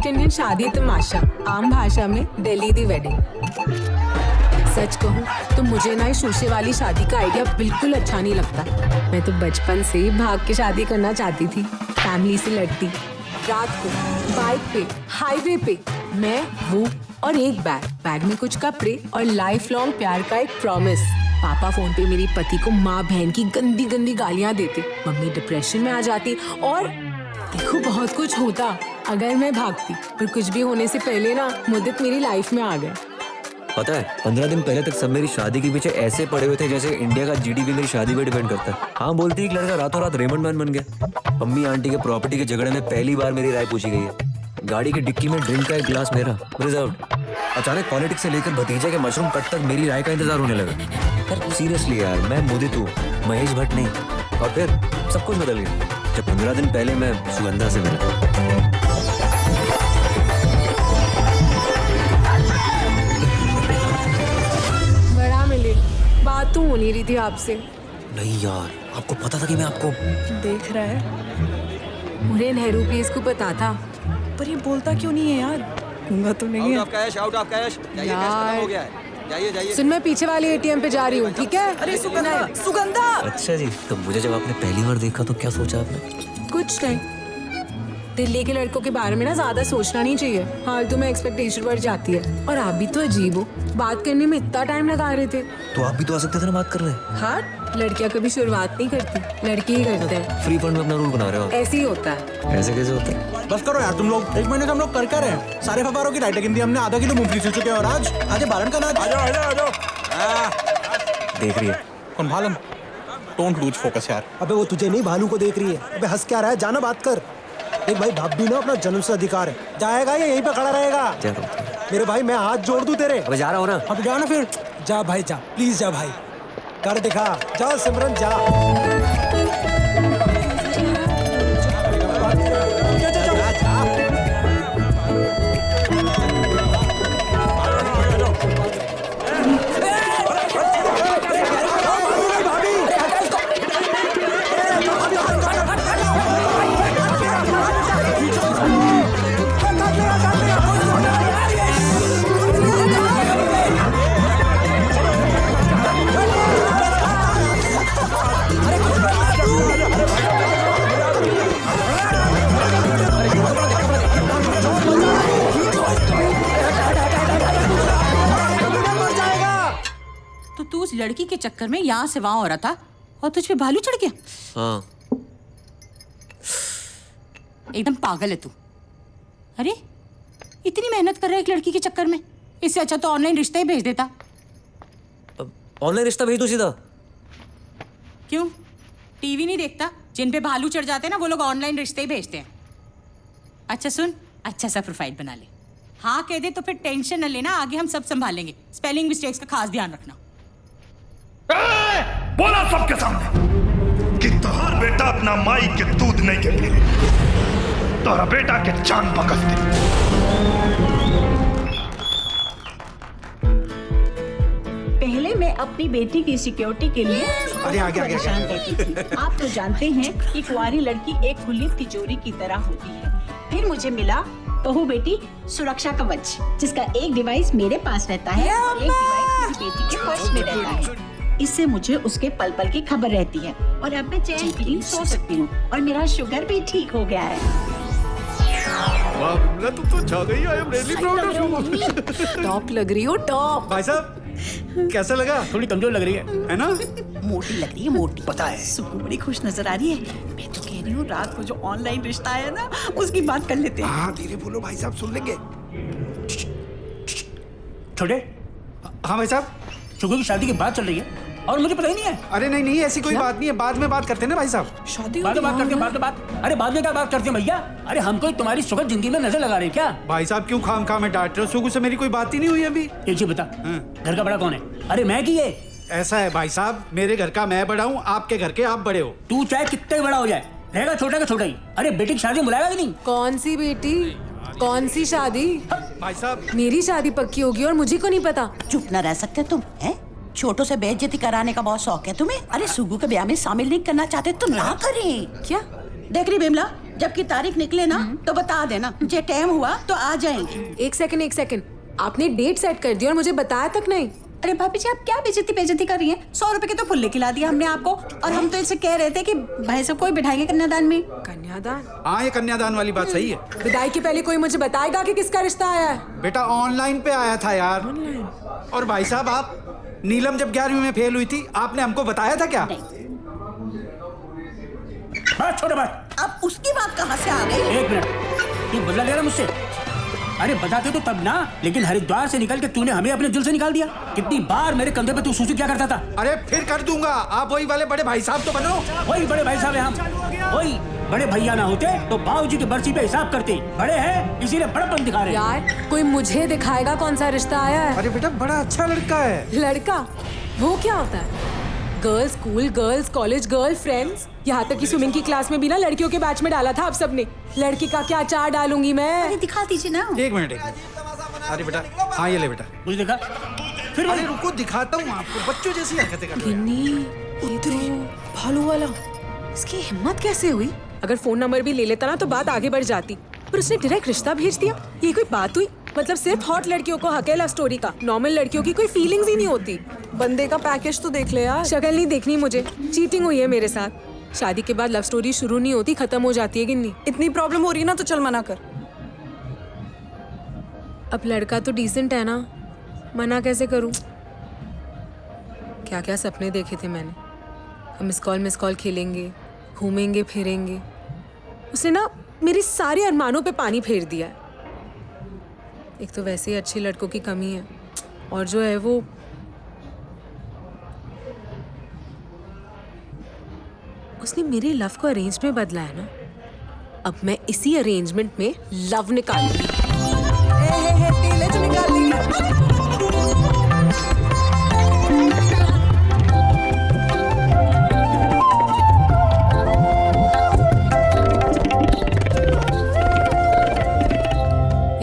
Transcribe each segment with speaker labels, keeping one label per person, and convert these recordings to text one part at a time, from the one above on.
Speaker 1: Sweet Indian शादी तमाशा, आम भाषा में दिल्ली दी वेडिंग। सच कहूँ तो मुझे ना इस शूशे वाली शादी का आइडिया बिल्कुल अच्छा नहीं लगता। मैं तो बचपन से ही भाग के शादी करना चाहती थी, फैमिली से लड़ती, रात को बाइक पे हाईवे पे, मैं वो और एक बैग में कुछ कपड़े और लाइफ लॉन्ग प्यार का एक प्रॉमिस। पापा फोन पे मेरी पति को माँ बहन की गंदी गंदी गालियां देते, मम्मी डिप्रेशन में आ जाती और देखो बहुत कुछ होता अगर मैं भागती, पर कुछ भी होने से पहले ना मुद्दत मेरी लाइफ में आ गए।
Speaker 2: पता है 15 दिन पहले तक सब मेरी शादी के पीछे ऐसे पड़े हुए थे जैसे इंडिया का जीडीपी मेरी शादी पे डिपेंड करता है। हाँ बोलती है कि लड़का रातों रात रेमंड मैन बन गया। अम्मी आंटी के प्रॉपर्टी के झगड़े में पहली बार मेरी राय पूछी गई है। गाड़ी की डिक्की में ड्रिंक का एक गिलास मेरा रिजर्व। अचानक पॉलिटिक्स से लेकर भतीजे के मशरूम कट तक मेरी राय का इंतजार होने लगा। यार सीरियसली यार, मैं मुदित हूँ, महेश भट्ट नहीं। और फिर सब कुछ बदल गया जब 15 दिन पहले मैं सुगंधा से मिला।
Speaker 1: बात तो हो नहीं रही थी आपसे।
Speaker 2: नहीं यार, आपको पता था कि मैं आपको
Speaker 1: देख रहा है। मुझे नेहरू प्लेस को पता था,
Speaker 3: पर ये बोलता क्यों नहीं है यार? गूंगा तो नहीं है।
Speaker 4: Out of cash. जाइए, कैश खत्म हो गया है। जाइए।
Speaker 1: सुन, मैं पीछे वाले एटीएम पे जा रही हूँ, ठीक है?
Speaker 3: अरे सुगंधा।
Speaker 2: अच्छा जी, तो मुझे जब आपने पहली बार देखा तो क्या सोचा आपने?
Speaker 1: कुछ नहीं, दिल्ली के लड़कों के बारे में ना ज्यादा सोचना नहीं चाहिए, फालतू में एक्सपेक्टेशन बढ़ जाती है। और आप भी तो अजीब हो, बात करने में इतना टाइम लगा रहे थे।
Speaker 2: तो आप भी तो आ सकते थे ना बात करने।
Speaker 1: हाँ, लड़कियां कभी शुरुआत नहीं करती, लड़के ही करते हैं।
Speaker 2: फ्री फंड में अपना रूल बना रहे हो।
Speaker 1: ऐसे ही होता है।
Speaker 2: ऐसे कैसे होता है?
Speaker 4: बस करो यार तुम लोग, 1 महीने से हम लोग कर रहे हैं। सारे अखबारों की राइटिंग हिंदी हमने आधा किलो मूंगफली छिल चुके हैं और आज बालन का नाच। आ जाओ।
Speaker 2: देख रही है
Speaker 4: कौन? भालम। डोंट लूज फोकस यार।
Speaker 5: अबे वो तुझे नहीं, भालू को देख रही है। अबे हंस क्या रहा है, जाना बात कर। देख भाई, भाभी ना अपना जन्म से अधिकार है, जाएगा या यहीं पे खड़ा रहेगा? मेरे भाई मैं हाथ जोड़ दूं तेरे।
Speaker 2: अब जा रहा हूँ ना।
Speaker 5: अब जा ना फिर, जा भाई जा, प्लीज जा भाई, कर दिखा, जा सिमरन जा।
Speaker 3: तो तू उस लड़की के चक्कर में यहाँ से वहां हो रहा था और तुझ पे भालू चढ़ गया?
Speaker 2: हाँ।
Speaker 3: एकदम पागल है तू। अरे इतनी मेहनत कर रहा है एक लड़की के चक्कर में, इससे अच्छा तो ऑनलाइन रिश्ता ही भेज देता।
Speaker 2: ऑनलाइन रिश्ता भेज दो सीधा।
Speaker 3: क्यों, टीवी नहीं देखता? जिन पे भालू चढ़ जाते हैं ना वो लोग ऑनलाइन रिश्ते ही भेजते हैं। अच्छा सुन, अच्छा सा प्रोफाइल बना ले, हाँ कह दे तो फिर टेंशन न लेना, आगे हम सब संभालेंगे। स्पेलिंग मिस्टेक्स का खास ध्यान रखना।
Speaker 6: बोला सबके सामने कि तोहर बेटा अपना माई के दूध नहीं के पी, तोहरा बेटा के जान बकस दे।
Speaker 7: पहले मैं अपनी बेटी की सिक्योरिटी के लिए परेशान रहती थी। आप तो जानते हैं कि कुंवारी लड़की एक खुली तिजोरी की तरह होती है। फिर मुझे मिला बहू बेटी सुरक्षा कवच, जिसका एक डिवाइस मेरे पास रहता है और एक डिवाइस मेरी बेटी के पर्स में रहता है। इससे मुझे उसके पल पल की खबर रहती है और अब मैं चैन की नींद सो सकती हूँ और मेरा शुगर भी ठीक हो गया है।
Speaker 6: वाह बिमला, तुम तो छा गई। I am really proud of you.
Speaker 1: Top लग रही हो, टॉप।
Speaker 4: भाई साहब कैसा लगा? थोड़ी कमजोर लग रही है ना?
Speaker 7: मोटी लग रही है, मोटी। पता है सुकू बड़ी खुश नजर आ रही है। मैं तो कह रही हूँ रात को जो ऑनलाइन रिश्ता है ना उसकी बात कर लेते हैं।
Speaker 4: हाँ धीरे बोलो भाई साहब, सुन लेंगे। छोटे। हाँ भाई साहब,
Speaker 8: शुगू की शादी की बात चल रही है और मुझे पता ही नहीं है।
Speaker 4: अरे नहीं ऐसी कोई बात नहीं है, बाद में बात करते हैं ना भाई साहब।
Speaker 8: शादी बाद में बात करते हैं, बाद में बात। अरे बाद में क्या बात करते हैं भैया? अरे हमको तुम्हारी सुखद जिंदगी में नजर लगा रहे क्या?
Speaker 4: भाई साहब क्यों खाम में डांट रहे हो? सुगु से मेरी कोई बात ही नहीं हुई अभी।
Speaker 8: एक चीज बता, घर का बड़ा कौन है? अरे मैं की है।
Speaker 4: ऐसा है भाई साहब, मेरे घर का मैं बड़ा हूँ, आपके घर के आप बड़े हो।
Speaker 8: तू चाहे कितने बड़ा हो जाए, रहेगा छोटा का छोटा ही। अरे बेटी की शादी में बुलाएगा कि नहीं?
Speaker 1: कौन सी बेटी, कौन सी शादी?
Speaker 4: भाई साहब
Speaker 1: मेरी शादी पक्की होगी और मुझे को नहीं पता।
Speaker 7: चुप न रह सकते तुम, हैं? छोटों से बेइज्जती कराने का बहुत शौक है तुम्हें। अरे सुगु के ब्याह में शामिल नहीं करना चाहते तो ना करें।
Speaker 1: क्या
Speaker 7: देख रही बिमला, जबकि तारीख निकले ना तो बता देना, मुझे टाइम हुआ तो आ जाएंगे।
Speaker 1: एक सेकंड, आपने डेट सेट कर दी और मुझे बताया तक नहीं।
Speaker 7: अरे भाभी जी, आप क्या बेइज्जती कर रही हैं? 100 रुपए के तो फुल्ले खिला दिया हमने आपको, और हम तो इसे कह रहे थे कि भाई साहब को ही बिठाएंगे कन्यादान में।
Speaker 1: कन्यादान?
Speaker 4: हाँ, ये कन्यादान वाली बात सही है।
Speaker 1: विदाई के पहले कोई मुझे बताएगा कि किसका रिश्ता आया है?
Speaker 4: बेटा ऑनलाइन पे आया था यार। और भाई साहब, आप नीलम जब 11वीं में फेल हुई थी, आपने हमको बताया था क्या?
Speaker 8: बात छोड़ो बात।
Speaker 7: अब उसकी बात कहाँ से आ गई?
Speaker 8: एक मिनट, तू बदला ले रहा मुझसे? अरे बताते तो तब ना, लेकिन हरिद्वार से निकल के तूने हमें अपने दिल से निकाल दिया। कितनी बार मेरे कंधे पे तू सूसू क्या करता था?
Speaker 4: अरे फिर कर दूंगा, आप वही वाले बड़े भाई साहब तो बनो।
Speaker 8: वही बड़े भाई साहब हैं हम। वही बड़े भैया ना होते तो बाबूजी की बर्सी पे हिसाब करते। बड़े हैं इसीलिए बड़पन दिखा रहे हैं।
Speaker 1: यार कोई मुझे दिखाएगा कौन सा रिश्ता आया है?
Speaker 4: अरे बेटा, बड़ा अच्छा लड़का है।
Speaker 1: लड़का? वो क्या होता है? Girls school, girls college, girl friends, यहाँ तक कि स्विमिंग की क्लास में भी ना लड़कियों के बैच में डाला था आप सबने। लड़की का क्या चार डालूंगी मैं?
Speaker 7: अरे दिखा दीजिए ना।
Speaker 4: एक मिनट। अरे बेटा, हाँ ये ले बेटा।
Speaker 8: मुझे देखा फिर?
Speaker 4: अरे रुको, दिखाता हूँ आपको। बच्चों जैसी हरकतें कर रहे हैं।
Speaker 1: गिन्नी, ये तो भालू वाला। इसकी हिम्मत कैसे हुई? अगर फोन नंबर भी ले लेता ना तो बात आगे बढ़ जाती, पर उसने डायरेक्ट रिश्ता भेज दिया। ये कोई बात हुई? मतलब सिर्फ हॉट लड़कियों को हक है लव स्टोरी का, नॉर्मल लड़कियों की कोई फीलिंग्स ही नहीं होती। बंदे का पैकेज तो देख ले यार। शक्ल नहीं देखनी मुझे, चीटिंग हुई है मेरे साथ। शादी के बाद लव स्टोरी शुरू नहीं होती, खत्म हो जाती है। गिन्नी, इतनी प्रॉब्लम हो रही है ना तो चल मना कर। अब लड़का तो डिसेंट है ना, मना कैसे करूं? क्या क्या सपने देखे थे मैंने। हम मिस कॉल खेलेंगे, घूमेंगे फिरेंगे। उसने ना मेरे सारे अरमानों पे पानी फेर दिया है। एक तो वैसे ही अच्छे लड़कों की कमी है, और जो है वो उसने मेरे लव को अरेंज में बदला है ना। अब मैं इसी अरेंजमेंट में लव निकालूंगी।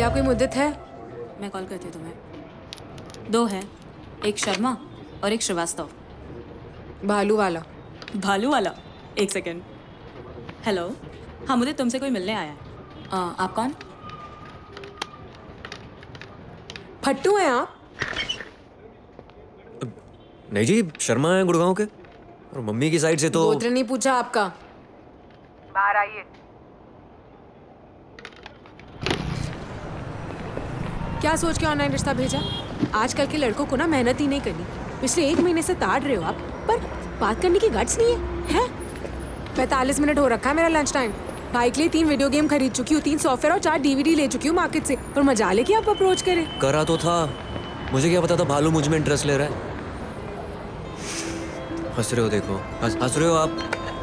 Speaker 1: या कोई मुद्दत है?
Speaker 9: मैं कॉल करती हूँ तुम्हें। 2 है, एक शर्मा और एक श्रीवास्तव।
Speaker 1: भालू वाला?
Speaker 9: भालू वाला? एक सेकेंड। हेलो, हाँ मुझे तुमसे कोई मिलने आया है। आप कौन?
Speaker 1: फट्टू हैं आप?
Speaker 2: नहीं जी, शर्मा है गुड़गांव के, और मम्मी की साइड से तो।
Speaker 1: गोत्र नहीं पूछा आपका। बाहर आइए। क्या सोच के ऑनलाइन रिश्ता भेजा? आजकल के लड़कों को ना मेहनत ही नहीं करनी। पिछले 1 महीने से ताड़ रहे हो आप, पर बात करने की गट्स नहीं है? 45 मिनट हो रखा है मेरा लंच टाइम। भाई के लिए 3 वीडियो गेम खरीद चुकी हूँ, 3 सॉफ्टवेयर और 4 DVD ले चुकी हूँ मार्केट से, पर मजा ले कि आप अप्रोच करें।
Speaker 2: करा तो था, मुझे क्या पता था भालू मुझ में इंटरेस्ट ले रहा है। हंस रहे हो, देखो हंस रहे हो आप,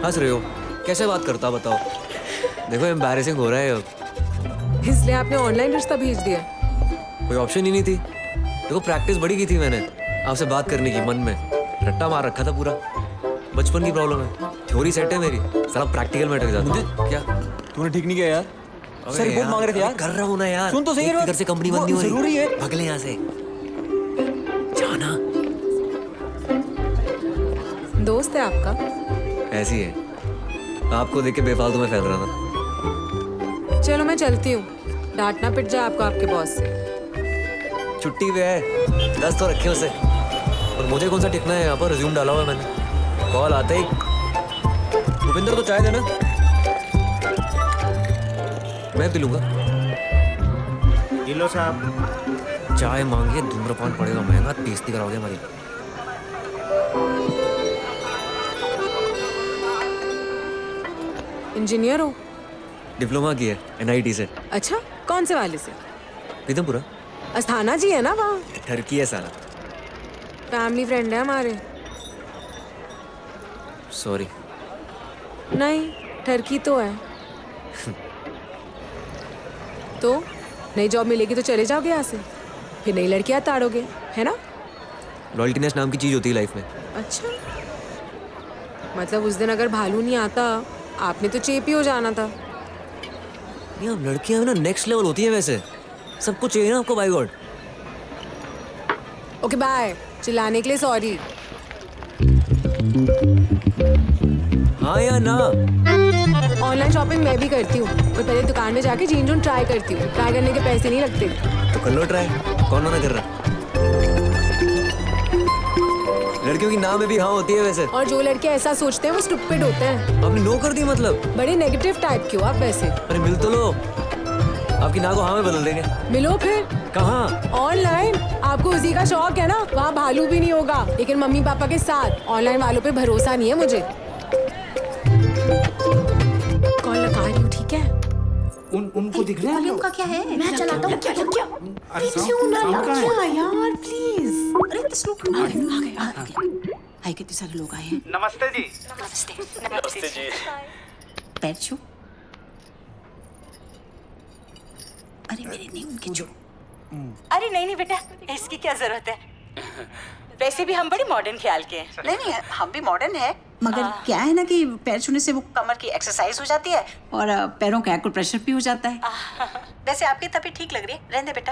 Speaker 2: हंस रहे हो। कैसे बात करता बताओ? देखो एम्बैरेसिंग हो रहा है अब।
Speaker 1: इसलिए आपने ऑनलाइन रिश्ता भेज दिया?
Speaker 2: कोई ऑप्शन ही नहीं थी। देखो प्रैक्टिस बड़ी की थी मैंने आपसे बात करने की, मन में रट्टा मार रखा था पूरा। बचपन की प्रॉब्लम है, थ्योरी सेट है मेरी, सारा प्रैक्टिकल में अटक जाता है। क्या
Speaker 10: तूने ठीक नहीं किया यार? सर रिपोर्ट मांग रहे थे यार।
Speaker 2: कर रहा हूँ ना यार।
Speaker 10: सुन तो सही,
Speaker 2: इधर से कंपनी बंद नहीं हो रही।
Speaker 10: जरूरी है।
Speaker 2: भगले यहाँ से जाना।
Speaker 1: दोस्त है आपका?
Speaker 2: ऐसी है, आपको देख के बेफालतू में फैल रहा था।
Speaker 1: चलो मैं चलती हूँ, डांटना पिट जाए आपको आपके बॉस से।
Speaker 2: छुट्टी पे है, 10 तो रखे उसे। और मुझे कौन सा टिकना है, यहाँ पर रिज्यूम डाला हुआ है मैंने। कॉल आते ही भूपिंदर तो चाय देना, मैं पी लूंगा।
Speaker 4: ये लो साहब।
Speaker 2: चाय मांगे, धूम्रपान पड़ेगा महंगा, बेइज्जती कराओगे हमारी।
Speaker 1: इंजीनियर हो?
Speaker 2: डिप्लोमा की है NIT से।
Speaker 1: अच्छा, कौन से वाले से?
Speaker 2: पीतमपुरा।
Speaker 1: अस्थाना जी है ना वहाँ?
Speaker 2: ठरकी है साला।
Speaker 1: फैमिली फ्रेंड है हमारे।
Speaker 2: सॉरी।
Speaker 1: नहीं, ठरकी तो है। तो नई जॉब मिलेगी तो चले जाओगे यहाँ से, फिर नई लड़कियाँ ताड़ोगे, है ना?
Speaker 2: लॉयल्टीनेस नाम की चीज होती है लाइफ में।
Speaker 1: अच्छा, मतलब उस दिन अगर भालू नहीं आता आपने तो चेपी हो जाना था।
Speaker 2: नहीं, अब लड़कियां ना नेक्स्ट लेवल होती है वैसे, सब कुछ चाहिए ना आपको, बाय गॉड।
Speaker 1: ओके बाय, चिल्लाने के लिए सॉरी।
Speaker 2: हाँ या ना?
Speaker 1: ऑनलाइन शॉपिंग मैं भी करती हूँ, पर पहले दुकान में जाके जीन जून ट्राई करती हूँ। ट्राई करने के पैसे नहीं लगते।
Speaker 2: तो कर लो ट्राई, कौन मना कर रहा? लड़कियों की नाम में भी हाँ होती है वैसे।
Speaker 1: और जो लड़के ऐसा सोचते हैं वो स्टूपिड होते हैं।
Speaker 2: आपने नो कर दी मतलब?
Speaker 1: बड़े नेगेटिव टाइप के हो आप वैसे।
Speaker 2: अरे मिल तो लो, आपकी ना को हाँ में बदल देंगे।
Speaker 1: मिलो फिर।
Speaker 2: कहाँ?
Speaker 1: ऑनलाइन। आपको उसी का शौक है ना, वहाँ भालू भी नहीं होगा, लेकिन मम्मी पापा के साथ। ऑनलाइन वालों पे भरोसा नहीं है मुझे। कॉल लगा रही हूँ, ठीक है?
Speaker 10: उनको दिख रहे हैं
Speaker 7: उनका क्या है? मैं चलाता हूँ। क्या
Speaker 1: क्यों ना लगा यार, प्लीज।
Speaker 7: अरे इस लोग आ गए। हाय, कितने सारे लोग आए हैं।
Speaker 6: नमस्ते जी।
Speaker 7: नमस्ते जी। पैर छू। अरे मेरे नहीं, उनके छू।
Speaker 3: अरे नहीं बेटा, इसकी क्या जरूरत है? वैसे भी हम बड़े मॉडर्न ख्याल के हैं।
Speaker 7: नहीं, हम भी मॉडर्न है, मगर क्या है ना कि पैर छूने से वो कमर की एक्सरसाइज हो जाती है और पैरों का एक्यूप्रेशर भी हो जाता है। वैसे आपकी तबीयत ठीक लग रही है, रहने दे बेटा।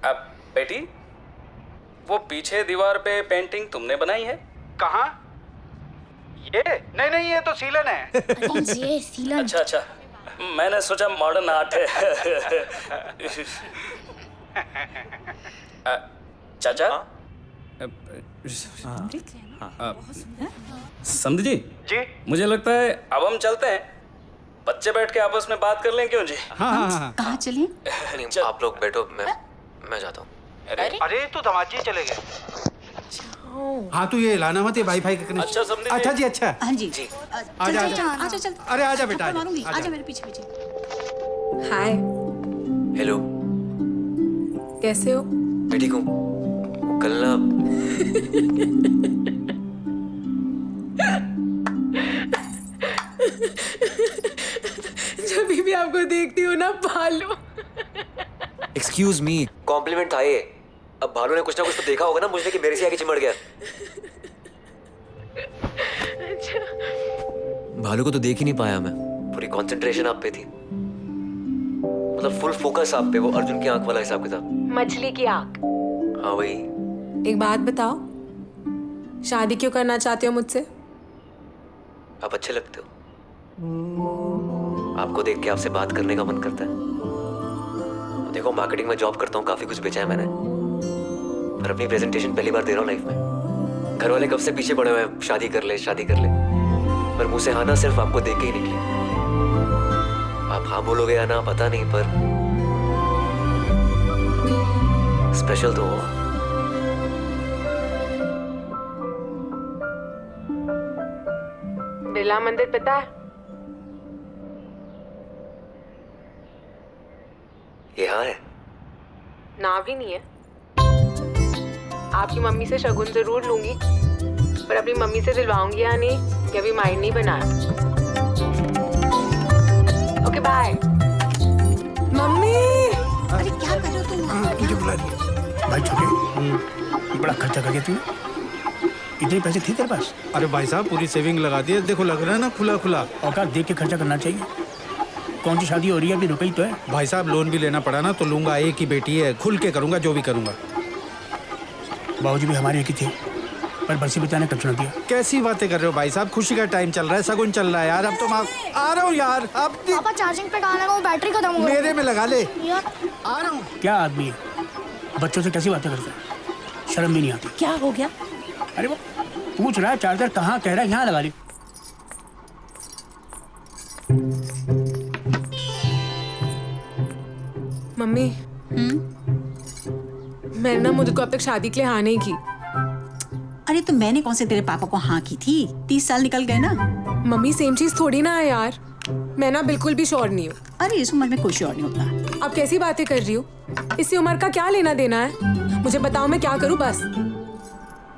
Speaker 11: अब बेटी, वो पीछे दीवार पे पेंटिंग तुमने बनाई है?
Speaker 6: कहाँ? ये नहीं, ये तो सीलन है।
Speaker 12: ये सीलन।
Speaker 11: अच्छा, मैंने सोचा मॉडर्न आर्ट है। चाचा, समझ जी? मुझे लगता है अब हम चलते हैं, बच्चे बैठ के आपस में बात कर लें, क्यों जी?
Speaker 10: हाँ।
Speaker 7: कहाँ चले?
Speaker 2: आप लोग बैठो, मैं जाता हूँ।
Speaker 6: अरे तो दमाजी चले गए।
Speaker 10: हाँ तो ये लाना मत, ये वाईफाई का कनेक्शन।
Speaker 11: अच्छा समझे?
Speaker 10: अच्छा जी, अच्छा।
Speaker 7: हाँ जी।
Speaker 10: आजा।
Speaker 7: चल।
Speaker 10: अरे आजा बेटा,
Speaker 7: आजा मेरे पीछे।
Speaker 1: हाय,
Speaker 2: हेलो,
Speaker 1: कैसे हो?
Speaker 2: मैं ठीक हूँ। कल ना
Speaker 1: जब भी आपको देखती हूँ ना भालू।
Speaker 2: एक्सक्यूज मी, कॉम्प्लीमेंट था ये। अब भालू ने कुछ ना कुछ तो देखा होगा ना मुझे कि मेरे से आके चिमड़ गया। भालू को तो देख ही नहीं पाया मैं, पूरी कंसंट्रेशन आप पे थी, मतलब फुल फोकस आप पे, वो अर्जुन की आंख वाला हिसाब किताब।
Speaker 1: मछली की आंख।
Speaker 2: हाँ वही।
Speaker 1: एक बात बताओ, शादी क्यों करना चाहते हो मुझसे?
Speaker 2: आप अच्छे लगते हो, आपको देख के आपसे बात करने का मन करता है। देखो मार्केटिंग में जॉब करता हूँ, काफी कुछ बेचा है मैंने, पर अपनी प्रेजेंटेशन पहली बार दे रहा हूँ लाइफ में। घर वाले कब से पीछे पड़े हुए हैं, शादी कर ले, पर मुंह से हाँ ना सिर्फ आपको देख के ही निकली। आप हाँ बोलोगे या ना पता नहीं, पर स्पेशल तो हो।
Speaker 1: बिरला मंदिर पता है?
Speaker 2: यहाँ है।
Speaker 1: ना भी नहीं है। आपकी मम्मी से शगुन जरूर लूंगी, पर अपनी मम्मी से दिलवाऊंगी या नहीं, ये अभी माइंड नहीं बनाया। Okay bye. मम्मी।
Speaker 7: अरे क्या कर रहे हो तुम?
Speaker 8: तुझे बुला रही भाई छोटे, बड़ा खर्चा कर गया तूने। इतने पैसे थे तेरे पास?
Speaker 10: अरे भाई साहब, पूरी सेविंग लगा दी है, देखो लग रहा है ना खुला।
Speaker 8: औकात देख के खर्चा करना चाहिए। कौन सी शादी हो रही है अभी, रुकई तो है।
Speaker 10: भाई साहब लोन भी लेना पड़ा ना तो लूंगा, एक ही बेटी है, खुल के करूंगा जो भी करूंगा।
Speaker 8: बाबूजी भी हमारे एक ही थे, पर बरसी बचाने कब छोड़ दिया।
Speaker 10: कैसी बातें कर रहे हो भाई साहब, खुशी का टाइम चल रहा है, सगुन चल रहा है यार। अब तो मैं आ रहा हूँ यार। अब
Speaker 12: पापा चार्जिंग पे डालने को बैटरी खत्म हो गई।
Speaker 10: मेरे में लगा ले।
Speaker 12: आ रहा हूँ।
Speaker 8: क्या आदमी है, बच्चों से कैसी बातें करता है, शर्म भी नहीं आती।
Speaker 7: क्या हो गया?
Speaker 8: अरे वो पूछ रहा है चार्जर कहाँ, कह रहा है यहाँ लगा ली।
Speaker 1: मम्मी, मैंने ना मुझे को अब तक शादी के लिए हाँ नहीं की।
Speaker 7: अरे तो मैंने कौन से तेरे पापा को हाँ की थी? 30 साल निकल गए ना।
Speaker 1: मम्मी सेम चीज थोड़ी ना है यार, मैं ना बिल्कुल भी श्योर नहीं हूँ।
Speaker 7: अरे इस उम्र में कोई श्योर नहीं होता।
Speaker 1: आप कैसी बातें कर रही हो? इसी उम्र का क्या लेना देना है? मुझे बताओ मैं क्या करूँ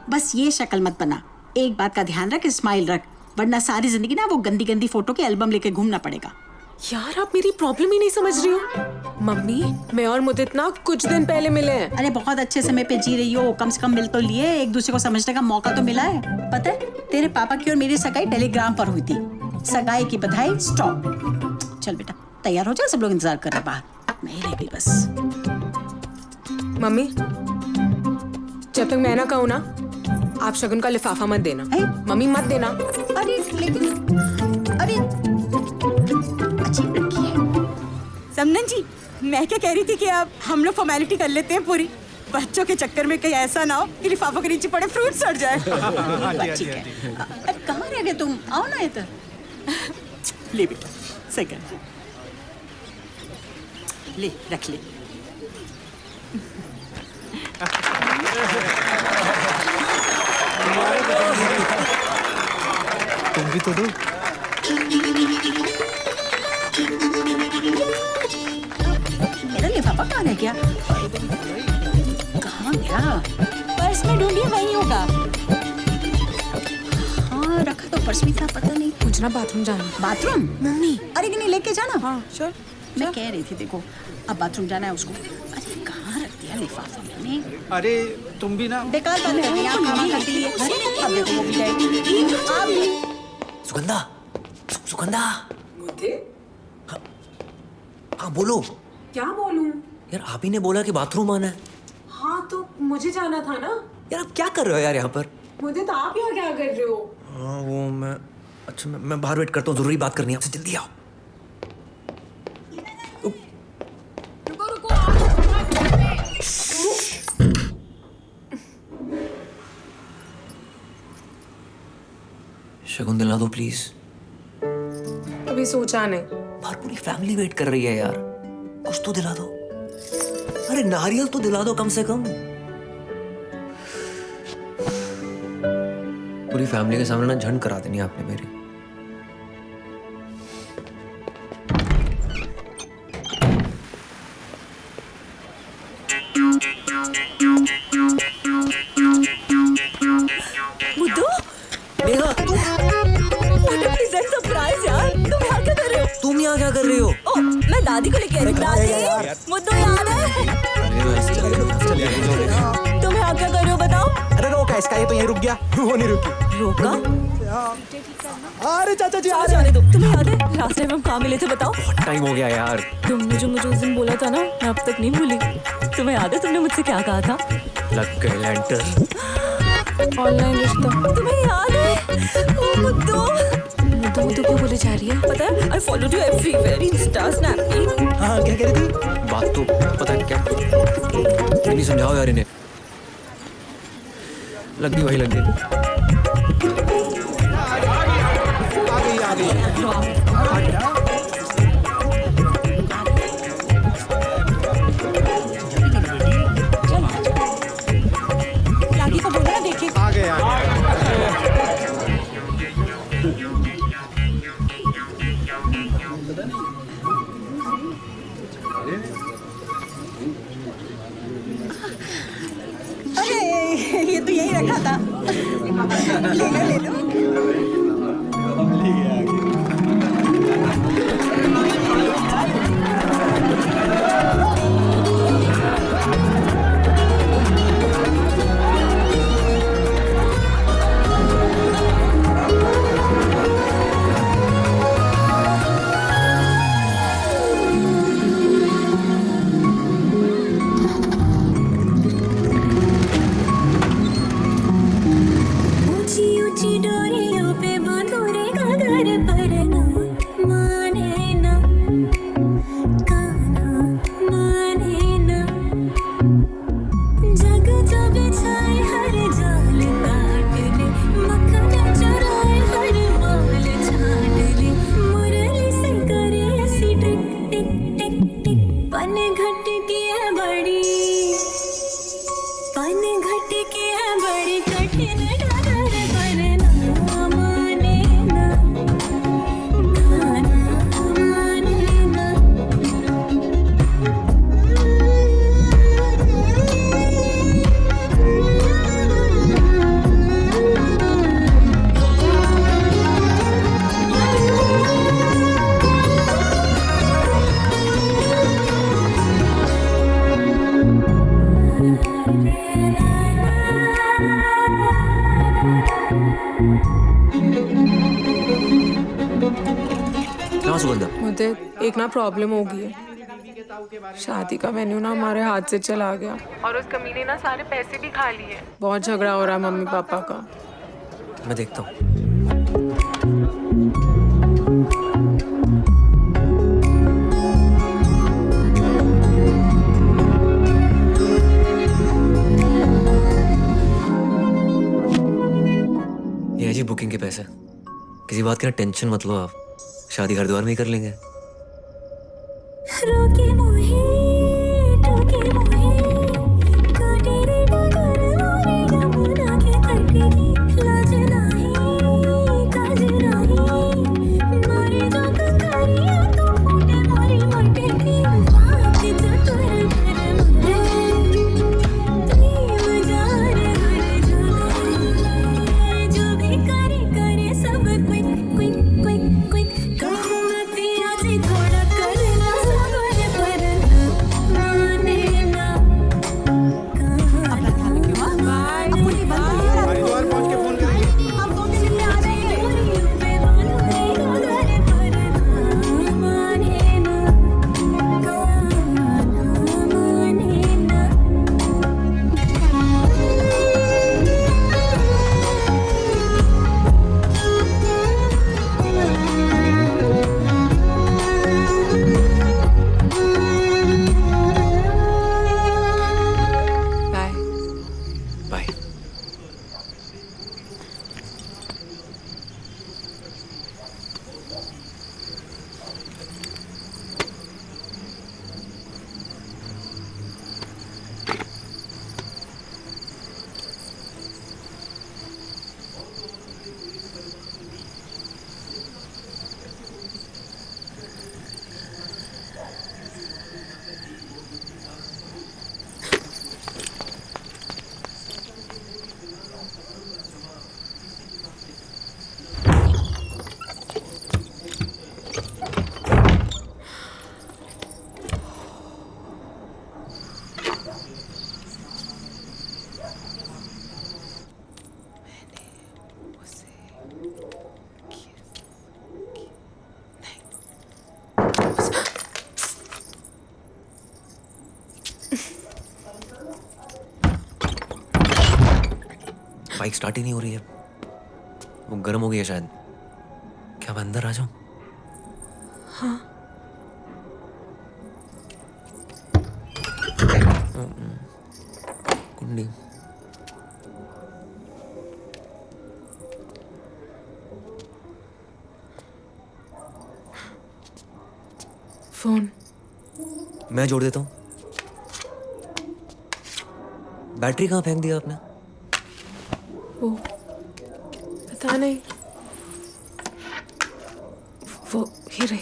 Speaker 7: बस ये शक्ल मत बना। एक बात का ध्यान रख, स्माइल रख, वरना सारी जिंदगी ना वो गंदी गंदी फोटो के एल्बम लेके घूमना पड़ेगा।
Speaker 1: यार आप मेरी प्रॉब्लम ही नहीं समझ रही हो। मम्मी, मैं और मुदित ना कुछ दिन पहले मिले हैं।
Speaker 7: अरे बहुत अच्छे समय पे जी रही हो, कम से कम मिल तो लिए, एक दूसरे को समझने का मौका तो मिला है। पता है तेरे पापा की और मेरी सगाई टेलीग्राम पर हुई थी। सगाई की बधाई स्टॉप। चल बेटा तैयार हो जा, सब लोग इंतजार कर रहे बाहर। मैं ही रह गई बस।
Speaker 1: मम्मी, जब तक मैं ना कहूँ ना, आप शगुन का लिफाफा मत देना। मम्मी मत देना।
Speaker 7: अरे लेकिन अरे
Speaker 3: समनन जी, मैं क्या कह रही थी कि अब हम लोग फॉर्मेलिटी कर लेते हैं पूरी। बच्चों के चक्कर में कहीं ऐसा ना हो कि लिफाफों के नीचे पड़े फ्रूट सड़ जाए।
Speaker 7: ठीक है। अब कहाँ रह गए तुम? आओ ना इधर।
Speaker 3: ले बेटा, सेकंड ले, रख ले।
Speaker 10: तुम भी तो दो।
Speaker 7: मेरा लिफाफा कहाँ रह गया? कहाँ गया?
Speaker 3: पर्स में ढूंढिए, वहीं होगा।
Speaker 7: हाँ रखा तो पर्स में था, पता नहीं।
Speaker 1: मुझे ना बाथरूम जाना।
Speaker 7: बाथरूम?
Speaker 1: मम्मी।
Speaker 7: अरे कि नहीं लेके जाना।
Speaker 1: हाँ श्योर।
Speaker 7: मैं कह रही थी देखो, अब बाथरूम जाना है उसको। अरे कहाँ रख दिया लिफाफा मैंने?
Speaker 10: अरे तुम भी ना।
Speaker 7: बेकार बात कर रही हैं आप खाना खाती है। अब देखो वो भी जाएगी। आप भी।
Speaker 2: सुगंधा, सुगंधा। हाँ बोलो।
Speaker 1: क्या बोलूं?
Speaker 2: यार आप ही ने बोला कि बाथरूम आना है।
Speaker 1: हाँ तो मुझे जाना था ना।
Speaker 2: यार आप क्या कर रहे हो यार यहाँ पर?
Speaker 1: मुझे तो आप यहाँ क्या कर रहे हो?
Speaker 2: हाँ वो मैं, अच्छा मैं बाहर वेट करता हूँ, जरूरी बात करनी है आपसे, जल्दी आओ। शगुन दिला दो प्लीज।
Speaker 1: अभी सोचा नहीं।
Speaker 2: बाहर पूरी फैमिली वेट कर रही है यार, कुछ तो दिला दो। अरे नारियल तो दिला दो कम से कम। पूरी फैमिली के सामने ना झंड करा देनी आपने मेरी।
Speaker 9: बुद्धू?
Speaker 2: नेहा तुम
Speaker 9: सरप्राइज यार, तुम यहाँ क्या कर रहे हो?
Speaker 2: तुम यहाँ क्या कर रही हो?
Speaker 9: ओ, मैं दादी को लेके आई थी। दादी, मुद्दू याद है? तुम यहाँ क्या कर रहे हो बताओ?
Speaker 5: अरे रोका इसका, ये तो यहीं रुक गया। वो नहीं रुकी।
Speaker 9: रोका?
Speaker 5: अरे चाचा जी आ
Speaker 9: जाने दो। तुम्हें याद है लास्ट टाइम हम कहाँ मिले थे बताओ?
Speaker 2: बहुत टाइम हो गया यार।
Speaker 9: तुमने जो मुझे उस दिन बोला था ना, मैं अब तक नहीं भूली। तुम्हें याद है तुमने मुझसे क्या कहा था?
Speaker 2: लग गए लैंटर।
Speaker 1: ऑनलाइन रिश्ता।
Speaker 9: तुम्हें याद है? ओ मुद्दू।
Speaker 1: मुद्दू क्यों बोले जा रही है?
Speaker 9: पता है I followed you everywhere, Insta, Snapchat।
Speaker 5: हाँ क्या कह रही थी?
Speaker 2: बात तो पता है क्या, नहीं समझाओ यार इन्हें। लग गई वही लग गई।
Speaker 10: आ गई।
Speaker 3: लागी को बोलो ना, देखिए।
Speaker 10: आ गए।
Speaker 7: अरे ये तो यही रखा था। ले लो।
Speaker 2: सुगंधा,
Speaker 1: मुझे एक ना प्रॉब्लम हो गई है। शादी का वेन्यू ना हमारे हाथ से चला गया और उस कमीने ना सारे पैसे भी खा लिए। बहुत झगड़ा हो रहा है मम्मी पापा का।
Speaker 2: मैं देखता हूँ। किसी बात की ना टेंशन मत लो आप, शादी हरिद्वार में ही कर लेंगे।
Speaker 10: हरिद्वार पहुंच के फोन करेंगे।
Speaker 1: बाय।
Speaker 2: बाय। बाइक स्टार्ट ही नहीं हो रही है, वो गर्म हो गई है शायद। क्या मैं अंदर आ जाऊं?
Speaker 1: हाँ।
Speaker 2: कुंडी।
Speaker 1: फोन
Speaker 2: मैं जोड़ देता हूँ। बैटरी कहाँ फेंक दिया आपने?
Speaker 1: वो पता नहीं, वो ही रही।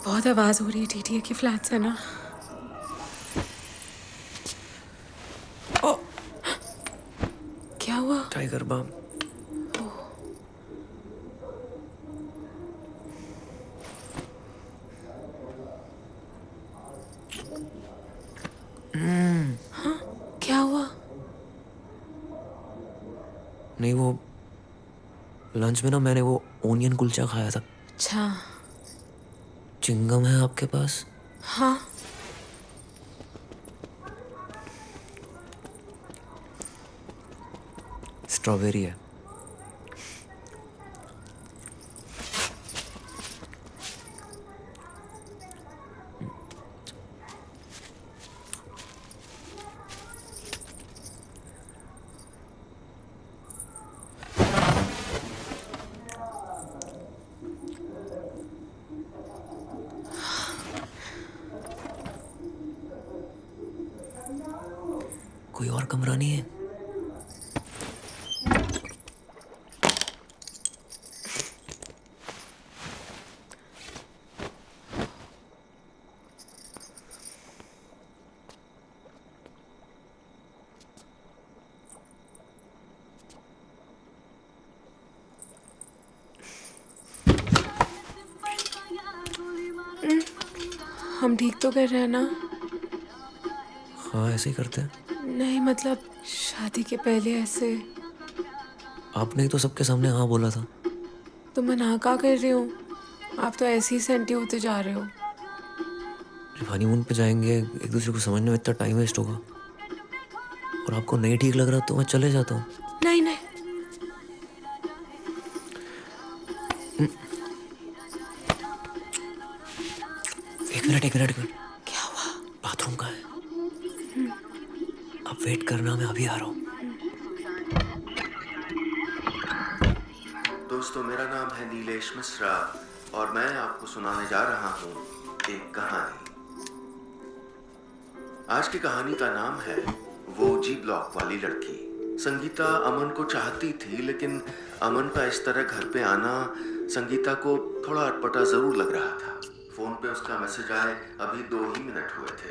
Speaker 1: बहुत आवाज हो रही है टीटीए की फ्लैट से ना। ओ, क्या हुआ?
Speaker 2: Tiger Balm.
Speaker 1: हाँ, क्या हुआ?
Speaker 2: नहीं, वो लंच में ना मैंने वो ओनियन कुलचा खाया था।
Speaker 1: अच्छा।
Speaker 2: चिंगम है आपके पास?
Speaker 1: हाँ।
Speaker 2: स्ट्रॉबेरी है। कोई और कमरा नहीं है?
Speaker 1: हम ठीक तो कर रहे हैं ना?
Speaker 2: हाँ, ऐसे ही करते हैं।
Speaker 1: नहीं मतलब शादी के पहले ऐसे।
Speaker 2: आपने ही तो सबके सामने हाँ बोला था।
Speaker 1: तो मैं ना क्या कर रही हूँ? आप तो ऐसे ही सेंटी होते जा रहे हो।
Speaker 2: हनीमून पे जाएंगे, एक दूसरे को समझने में इतना टाइम वेस्ट होगा, और आपको नहीं ठीक लग रहा तो मैं चले जाता हूँ।
Speaker 1: नहीं नहीं,
Speaker 2: एक मिनट। क्या हुआ? बाथरूम का है, अब वेट करना, मैं अभी आ रहा हूँ।
Speaker 13: दोस्तों, मेरा नाम है नीलेश मिश्रा और मैं आपको सुनाने जा रहा हूँ एक कहानी। आज की कहानी का नाम है वो जी ब्लॉक वाली लड़की। संगीता अमन को चाहती थी, लेकिन अमन का इस तरह घर पे आना संगीता को थोड़ा अटपटा जरूर लग रहा था। फोन पे उसका मैसेज आए अभी 2 ही मिनट हुए थे।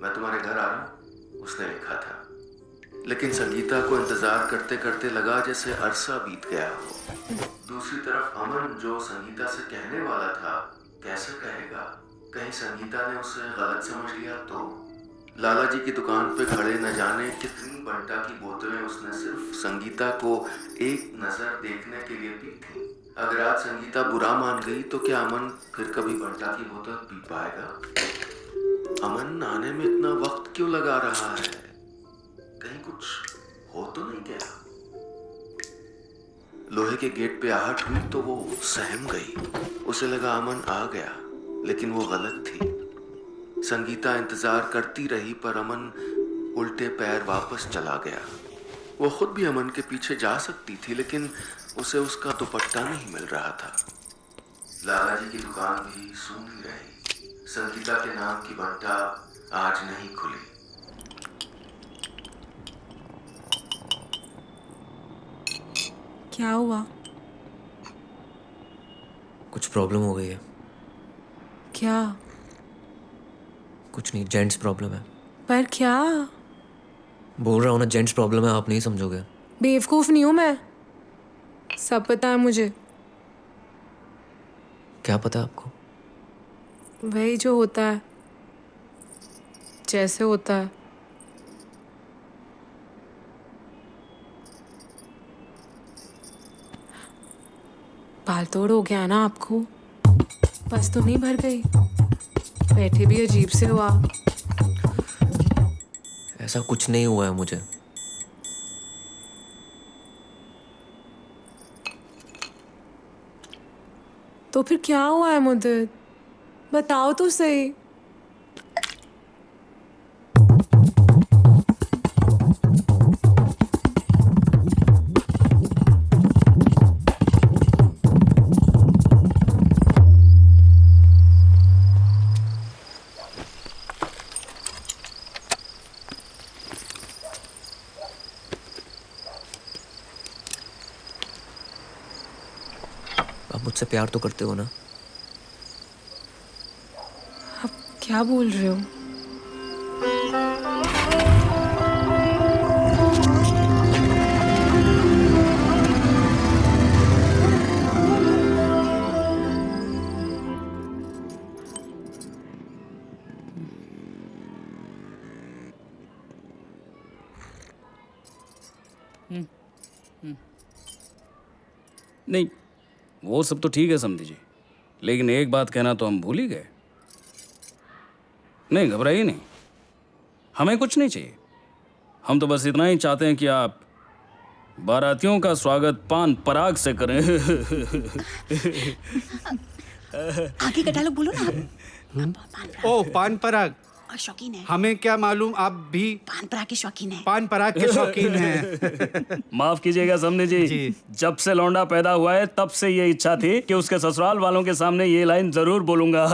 Speaker 13: मैं तुम्हारे घर आ रहा हूँ, उसने लिखा था। लेकिन संगीता को इंतजार करते करते लगा जैसे अरसा बीत गया हो। दूसरी तरफ अमन जो संगीता से कहने वाला था, कैसे कहेगा? कहीं संगीता ने उसे गलत समझ लिया तो? लाला जी की दुकान पे खड़े न जाने कितनी बंटा की बोतलें उसने सिर्फ संगीता को एक नजर देखने के लिए पी थी। अगर आज संगीता बुरा मान गई तो क्या अमन फिर कभी बंटा की बोतल पी पाएगा? अमन आने में इतना वक्त क्यों लगा रहा है? कहीं कुछ हो तो नहीं गया? लोहे के गेट पे आहट हुई तो वो सहम गई। उसे लगा अमन आ गया, लेकिन वो गलत थी। संगीता इंतजार करती रही, पर अमन उल्टे पैर वापस चला गया। वो खुद भी अमन के पीछे जा सकती थी, लेकिन उसे उसका दुपट्टा नहीं मिल रहा था। लाला जी की दुकान भी सूनी रही। संगीता के नाम की बंटा आज नहीं खुली।
Speaker 1: क्या हुआ?
Speaker 2: कुछ प्रॉब्लम हो गई है।
Speaker 1: क्या?
Speaker 2: कुछ नहीं, जेंट्स प्रॉब्लम है।
Speaker 1: पर क्या?
Speaker 2: बोल रहा हूँ ना, जेंट्स प्रॉब्लम है, आप नहीं समझोगे।
Speaker 1: बेवकूफ नहीं हूं मैं, सब पता है मुझे।
Speaker 2: क्या पता है आपको?
Speaker 1: वही जो होता है, जैसे होता है। बाल तोड़ हो गया ना आपको? बस तो नहीं भर गई? बैठे भी अजीब से हुआ।
Speaker 2: ऐसा कुछ नहीं हुआ है मुझे।
Speaker 1: तो फिर क्या हुआ है मुद्दत? बताओ तो सही।
Speaker 2: आप मुझसे प्यार तो करते हो ना?
Speaker 1: आप क्या बोल रहे हो?
Speaker 11: नहीं, वो सब तो ठीक है समझी जी, लेकिन एक बात कहना तो हम भूल ही गए। नहीं, घबराइए नहीं, हमें कुछ नहीं चाहिए। हम तो बस इतना ही चाहते हैं कि आप बारातियों का स्वागत पान पराग से करें।
Speaker 7: आगे का डायलॉग बोलो ना।
Speaker 10: ओ, पान पराग
Speaker 7: शौकीन है।
Speaker 10: हमें क्या मालूम आप भी
Speaker 7: पान पराग के शौकीन है।
Speaker 10: पान पराग के शौकीन हैं।
Speaker 11: माफ कीजिएगा समझे जी, जब से लौंडा पैदा हुआ है तब से ये इच्छा थी कि उसके ससुराल वालों के सामने ये लाइन जरूर बोलूंगा।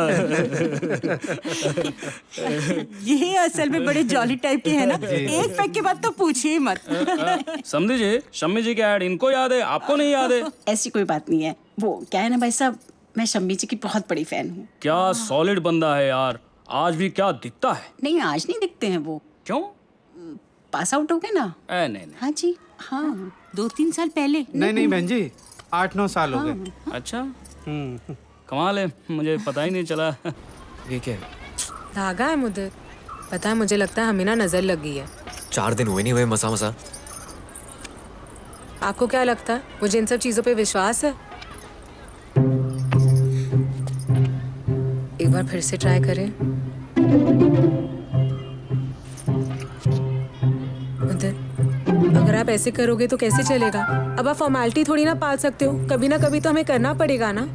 Speaker 3: ये असल में बड़े जॉली टाइप के हैं ना। एक पैक के बाद तो पूछिए मत।
Speaker 11: समझे जी, शम्मी जी के ऐड इनको याद है, आपको नहीं याद है?
Speaker 7: ऐसी कोई बात नहीं है। वो क्या है ना भाई साहब, मैं शम्मी जी की बहुत बड़ी फैन हूँ।
Speaker 11: क्या सॉलिड बंदा है यार, आज भी क्या दिखता है।
Speaker 7: नहीं, आज नहीं दिखते हैं वो।
Speaker 11: क्यों?
Speaker 7: पास आउट हो गए ना।
Speaker 11: नहीं।
Speaker 7: हाँ जी, हाँ
Speaker 3: 2-3 साल पहले।
Speaker 10: नहीं बहन जी, 8-9 साल हो गए।
Speaker 11: अच्छा, कमाल है, मुझे पता ही नहीं चला।
Speaker 2: ये क्या है?
Speaker 1: धागा है मुद्दत। पता है, मुझे लगता है हमें ना नजर लग गई है।
Speaker 2: 4 दिन हुए नहीं हुए, मसा मसा।
Speaker 1: आपको क्या लगता है मुझे इन सब चीजों पे विश्वास है? एक बार फिर से ट्राई करें। अगर आप ऐसे करोगे तो कैसे चलेगा? अब आप फॉर्मेलिटी थोड़ी ना पाल सकते हो, कभी ना कभी तो हमें करना पड़ेगा ना।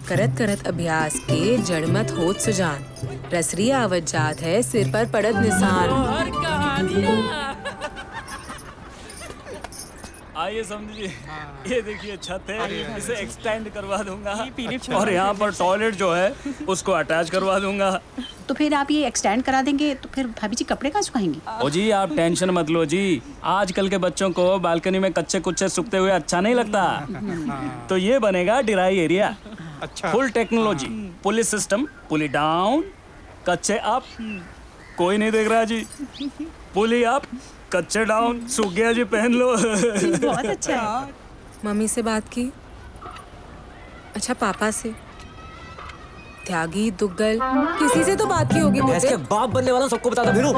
Speaker 1: करत करत अभ्यास के जड़मत होत सुजान, रसरी आवत जात है सिर पर पड़त निशान।
Speaker 11: आइए समझिए, ये देखिए छत है, इसे एक्सटेंड करवा दूंगा और यहाँ पर टॉयलेट जो है उसको अटैच करवा दूंगा।
Speaker 7: तो फिर आप ये एक्सटेंड करा देंगे तो फिर भाभी जी कपड़े कहाँ सुखाएंगी?
Speaker 11: ओ जी आप टेंशन मत लो जी, आजकल के बच्चों को बालकनी में कच्चे कुच्चे सूखते हुए अच्छा नहीं लगता, तो ये बनेगा ड्राई एरिया। अच्छा। फुल टेक्नोलॉजी, पुली सिस्टम, पुली डाउन, कच्चे अप, कोई नहीं देख रहा जी, पुली अप, कच्चे डाउन, सूख गया जी पहन लो।
Speaker 7: बहुत अच्छा है।
Speaker 1: मम्मी से बात की? अच्छा पापा से? त्यागी, दुग्गल, किसी से तो बात की होगी मुझे।
Speaker 2: इसके बाप बनने वाला सबको बता दो वीरू।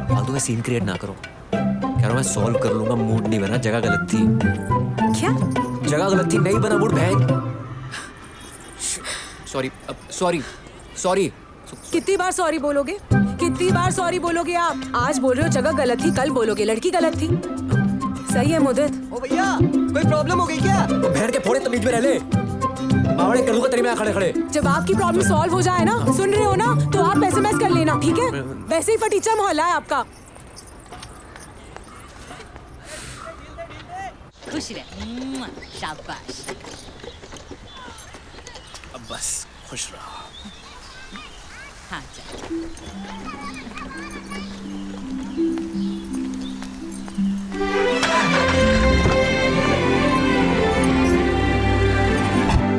Speaker 2: फालतू में सीन क्रिएट ना करो। कह रहा हूँ मैं सॉल्व कर लूंगा, मूड नहीं बना, जगह गलत थी।
Speaker 1: क्या?
Speaker 2: जगह गलत थी, नहीं बना मूड बहन। Sorry sorry sorry.
Speaker 1: कितनी बार सॉरी बोलोगे? कितनी बार सॉरी बोलोगे आप? आज बोल रहे हो जगह गलत थी, कल बोलोगे लड़की गलत थी। सही है मुदित।
Speaker 2: ओ भैया कोई प्रॉब्लम हो गई क्या? तो बहन के फोड़े तमीज में रह ले, बावड़े कर दूंगा तेरी में खड़े खड़े।
Speaker 1: जब आपकी प्रॉब्लम सॉल्व हो जाए ना, सुन रहे हो ना, तो आप एसएमएस कर लेना, ठीक है? वैसे ही फटीचा मोहल्ला है आपका।
Speaker 3: खुश रह, शाबाश।
Speaker 11: अब बस खुश रहो।
Speaker 3: हाँ चल।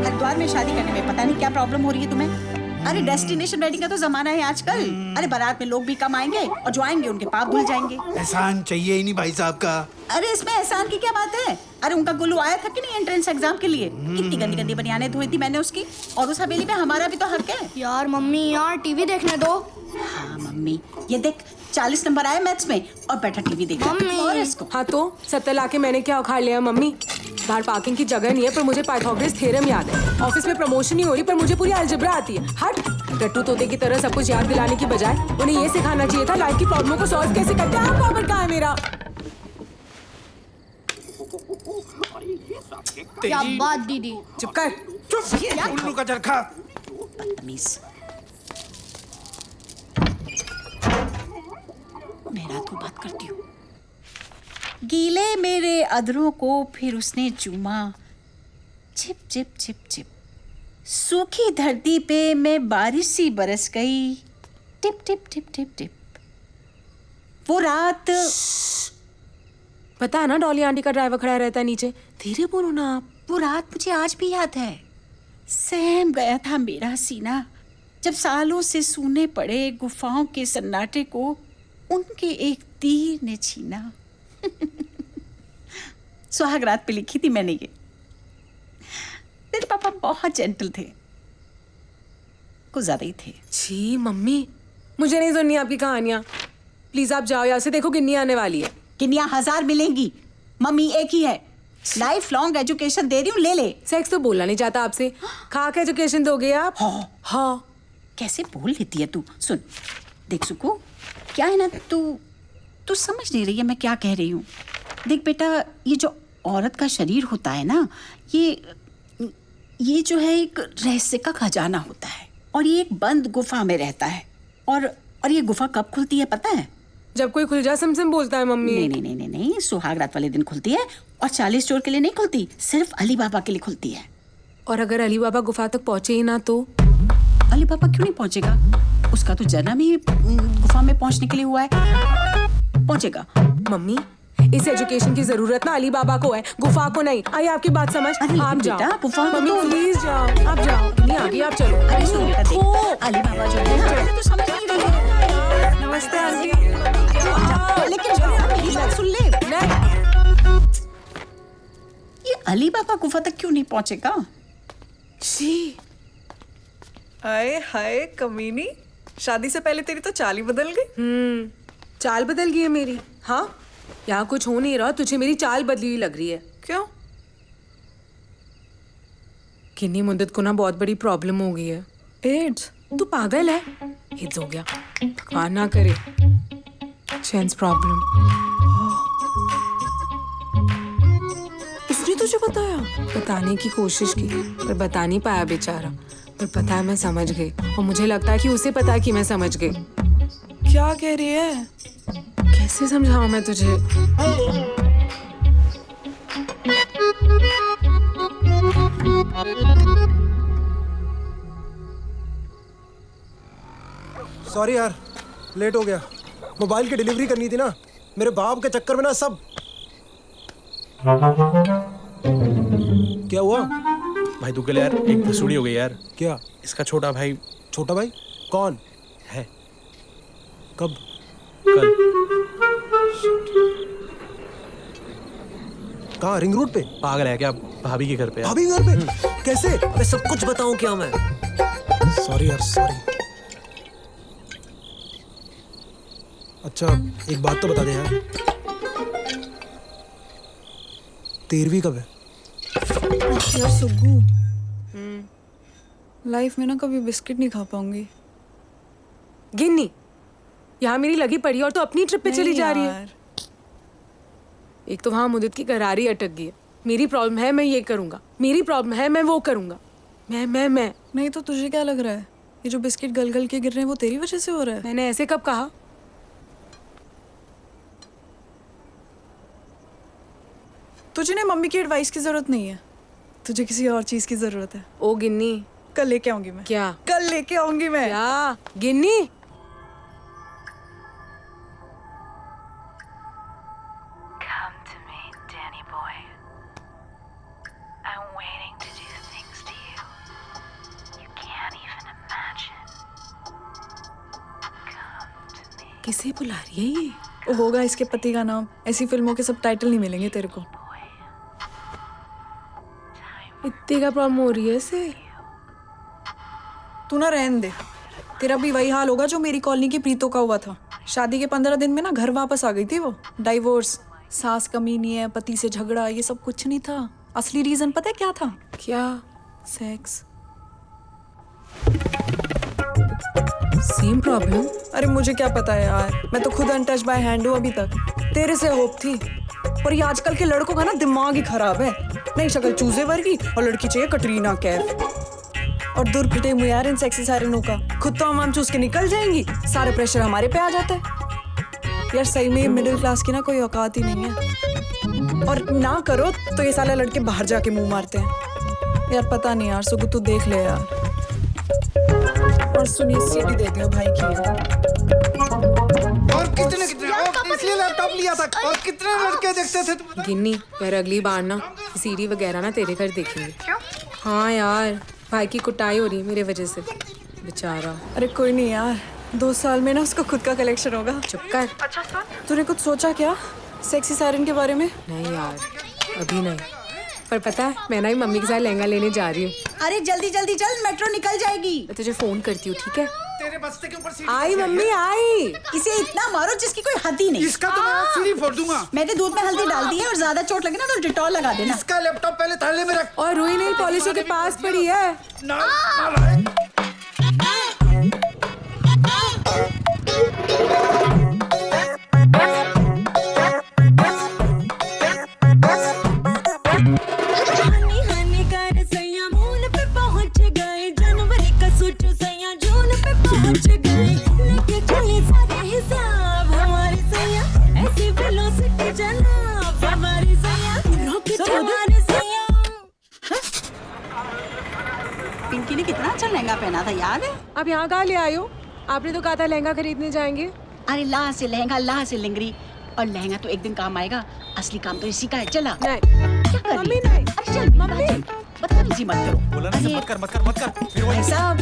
Speaker 7: हरिद्वार में शादी करने में पता नहीं क्या प्रॉब्लम हो रही है तुम्हें? अरे डेस्टिनेशन वेडिंग का तो जमाना है आजकल। अरे बारात में लोग भी कम आएंगे और जो आएंगे उनके पाप धुल जाएंगे।
Speaker 10: एहसान चाहिए ही नहीं भाई साहब का।
Speaker 7: अरे इसमें एहसान की क्या बात है? अरे उनका गुल्लू आया था कि नहीं एंट्रेंस एग्जाम के लिए? कितनी गंदी गंदी बनियाने धोई थी मैंने उसकी, और उस हवेली में हमारा भी तो हक है।
Speaker 12: यार मम्मी यार टीवी देखने दो।
Speaker 7: हाँ मम्मी, ये देख 40 नंबर आए मैथ्स में और बैठा टीवी देख रहा है। और इसको
Speaker 1: हाँ तो 70 लाके मैंने क्या उखाड़ लिया मम्मी? बाहर पार्किंग की जगह नहीं है पर मुझे पाइथागोरस थ्योरम याद है। ऑफिस में प्रमोशन नहीं हो रही पर मुझे पूरी अलजेब्रा आती है। हट, टट्टू तोते की तरह सब कुछ याद दिलाने की बजाय उन्हें ये सिखाना चाहिए था लाइफ की प्रॉब्लमों को सॉल्व कैसे करते हैं। आप पावर कहाँ है मेरा?
Speaker 12: क्या बात दीदी?
Speaker 1: चुप कर।
Speaker 10: चुप, उल्लू का चरखा।
Speaker 7: बदतमीज। मैं रात को बात करती हूँ। गीले मेरे अधरों को फिर उसने चूमा, चिप चिप चिप चिप। सूखी धरती पे मैं बारिश सी बरस गई, tip tip tip tip tip. वो रात
Speaker 1: पता है ना डॉली आंटी का ड्राइवर खड़ा रहता है नीचे। धीरे बोलो ना आप।
Speaker 7: वो रात मुझे आज भी याद है। सहम गया था मेरा सीना जब सालों से सूने पड़े गुफाओं के सन्नाटे को उनके एक तीर ने छीना। सुहाग रात पे लिखी थी मैंने ये। तेरे पापा बहुत जेंटल थे, कुछ ज्यादा ही थे।
Speaker 1: छी मम्मी, मुझे नहीं सुननी आपकी कहानियां। प्लीज आप जाओ यहाँ से, देखो किन्नी आने वाली है।
Speaker 7: किन्नियां 1000 मिलेंगी, मम्मी एक ही है। लाइफ लॉन्ग एजुकेशन दे रही हूँ, ले ले।
Speaker 1: सेक्स तो बोलना नहीं चाहता आपसे, खाक एजुकेशन दोगे आप?
Speaker 7: हाँ
Speaker 1: हाँ।
Speaker 7: कैसे बोल लेती है तू? सुन देख सुकू, क्या है ना, तू समझ नहीं रही है मैं क्या कह रही हूँ। देख बेटा, ये जो औरत का शरीर होता है ना, ये जो है एक रहस्य का खजाना होता है और ये एक बंद गुफा में रहता है। और ये गुफा कब खुलती है पता है?
Speaker 1: जब कोई खुल जा समसम बोलता है मम्मी।
Speaker 7: नहीं नहीं नहीं नहीं नहीं, सुहाग रात वाले दिन खुलती है और 40 चोर के लिए नहीं खुलती, सिर्फ अली बाबा के लिए खुलती है।
Speaker 1: और अगर अली बाबा गुफा तक पहुंचे ही ना तो?
Speaker 7: अली बाबा क्यों नहीं पहुंचेगा? उसका तो जन्म ही गुफा में पहुंचने के लिए हुआ है, पहुंचेगा।
Speaker 1: मम्मी, इस एजुकेशन की जरूरत ना अली बाबा को है, गुफा को नहीं। आई आपकी बात समझ? आप जाओ
Speaker 7: गुफा में,
Speaker 1: मम्मी प्लीज जाओ, आप जाओ। नहीं आगे आप चलो।
Speaker 7: अरे सुन बेटा, देख अली बाबा जो है ना, तो समझ नहीं रही है।
Speaker 1: नमस्ते आंटी।
Speaker 7: लेकिन मेरी बात सुन ले, ये अली बाबा गुफा तक क्यों नहीं पहुंचेगा?
Speaker 1: छी,
Speaker 14: हाय हाय कमीनी, शादी से पहले तेरी तो चाल ही बदल गई।
Speaker 1: चाल बदल गई है मेरी? हाँ, यहाँ कुछ हो नहीं रहा, तुझे मेरी चाल बदली हुई लग रही है।
Speaker 14: क्यों?
Speaker 1: किन्नी मुद्दत को ना बहुत बड़ी प्रॉब्लम हो गई है।
Speaker 14: एड्स?
Speaker 1: तू पागल है? एड्स हो गया, भगवान ना करे। चेंस प्रॉब्लम।
Speaker 14: उसने तुझे बताया?
Speaker 1: बताने की कोशिश की पर बता नहीं पाया बेचारा। पर पता है मैं समझ गई और मुझे लगता है कि उसे पता है कि मैं समझ गई।
Speaker 14: क्या कह रही है?
Speaker 1: कैसे समझाऊं मैं तुझे?
Speaker 5: सॉरी यार, लेट हो गया। मोबाइल की डिलीवरी करनी थी ना, मेरे बाप के चक्कर में ना सब। क्या हुआ
Speaker 4: भाई तू के लिए यार एक भसूड़ी हो गई यार।
Speaker 5: क्या?
Speaker 4: इसका छोटा भाई।
Speaker 5: छोटा भाई कौन
Speaker 4: है?
Speaker 5: कब?
Speaker 4: कल।
Speaker 5: कहाँ? रिंग रोड पे?
Speaker 4: पागल है क्या? भाभी के घर पे।
Speaker 5: भाभी के घर पे? कैसे?
Speaker 2: अबे सब कुछ बताऊं क्या मैं?
Speaker 5: सॉरी यार, सॉरी। अच्छा एक बात तो बता दे यार, 13वीं कब है?
Speaker 14: यार सुग्गू, लाइफ में ना कभी बिस्किट नहीं खा पाऊंगी।
Speaker 1: गिन्नी, यहाँ मेरी लगी पड़ी और तो अपनी ट्रिप पे चली जा रही है। एक तो वहाँ मुद्दत की करारी अटक गई है। मेरी प्रॉब्लम है, मैं ये करूंगा। मेरी प्रॉब्लम है, मैं वो करूंगा। मैं
Speaker 14: नहीं तो तुझे क्या लग रहा है, ये जो बिस्किट गल गल के गिर रहे हैं वो तेरी वजह से हो रहा है?
Speaker 1: मैंने ऐसे कब कहा?
Speaker 14: तुझे ना मम्मी की एडवाइस की जरूरत नहीं है, तुझे किसी और चीज की जरूरत है।
Speaker 1: ओ गिन्नी,
Speaker 14: कल लेके आऊंगी मैं।
Speaker 1: क्या?
Speaker 14: कल लेके आऊंगी मैं।
Speaker 1: क्या? गिन्नी, किसे बुला रही है ये?
Speaker 14: वो होगा इसके पति का नाम। ऐसी फिल्मों के सब टाइटल नहीं मिलेंगे तेरे को।
Speaker 1: इतनी का प्रॉब्लम हो रही है इसे?
Speaker 14: तू ना रहने दे, तेरा भी वही हाल होगा जो मेरी कॉलोनी की प्रीतो का हुआ था। शादी के 15 दिन में ना घर वापस आ गई थी वो। डाइवोर्स, सास कमीनी है, पति से झगड़ा, ये सब कुछ नहीं था। असली रीजन पता है क्या था?
Speaker 1: क्या?
Speaker 14: सेक्स।
Speaker 1: Same problem?
Speaker 14: अरे मुझे क्या पता है यार, मैं तो खुद अनटच बाय हैंड हूँ अभी तक। तेरे से होप थी, पर ये आजकल के लड़कों का ना दिमाग ही खराब है। नहीं शक्ल चूजे वर्गी और लड़की चाहिए कटरीना कैफ। और दूर फिटे मुँह यार इन सेक्सी साइरनों का। खुद तो हम चूस के निकल जाएंगी, सारे प्रेशर हमारे पे आ जाता है। यार सही में मिडिल क्लास की ना कोई औकात ही नहीं है। और ना करो तो ये साले लड़के बाहर जाके मुंह मारते हैं। यार पता नहीं यार, सुगु तू देख ले यार। और सुनिए सीडी दे दियो भाई की।
Speaker 10: और कितने इसलिए लैपटॉप लिया था। और कितने लड़के देखते थे तुम?
Speaker 1: गिन्नी, यार अगली बार ना सीडी वगैरह ना तेरे घर देखेंगे। क्यों? हाँ यार, भाई की कुटाई हो रही मेरे वजह से, बेचारा।
Speaker 14: अरे कोई नहीं यार, 2 साल में ना उसका खुद का कलेक्शन होगा।
Speaker 1: चुप कर।
Speaker 14: अच्छा सुन, तूने कुछ सोचा क्या सेक्सी सायरन के बारे में?
Speaker 1: नहीं यार, अभी नहीं। पर पता है मैं ना ही मम्मी के साथ लहंगा लेने जा रही हूँ।
Speaker 7: अरे जल्दी जल्दी चल, मेट्रो निकल जाएगी।
Speaker 1: मैं तुझे फोन करती हूँ, ठीक है?
Speaker 10: तेरे बस्ते के ऊपर
Speaker 1: आई मम्मी आई।
Speaker 7: इसे इतना मारो जिसकी कोई हद ही नहीं।
Speaker 10: इसका तो मैं सीढ़ी फोड़ दूंगा।
Speaker 7: मैंने दूध में हल्दी डाल दी है और ज्यादा चोट लगे ना तो डिटॉल लगा देना।
Speaker 10: इसका लैपटॉप पहले थाले में रख।
Speaker 1: और रुई नेल पॉलिशर के पास पड़ी है।
Speaker 7: पिंकी ने कितना अच्छा लहंगा पहना था, याद है?
Speaker 1: अब यहाँ कहाँ ले आयो? आपने तो कहा था लहंगा खरीदने जाएंगे।
Speaker 7: अरे ला से लहंगा, ला से लिंगरी। और लहंगा तो एक दिन काम आएगा, असली काम तो इसी का है। चला।
Speaker 1: नहीं
Speaker 7: क्या कर रही है? अरे चल मम्मी, बदतमीजी मत करो।
Speaker 4: बोला ना मत कर। फिर
Speaker 7: भाई साहब।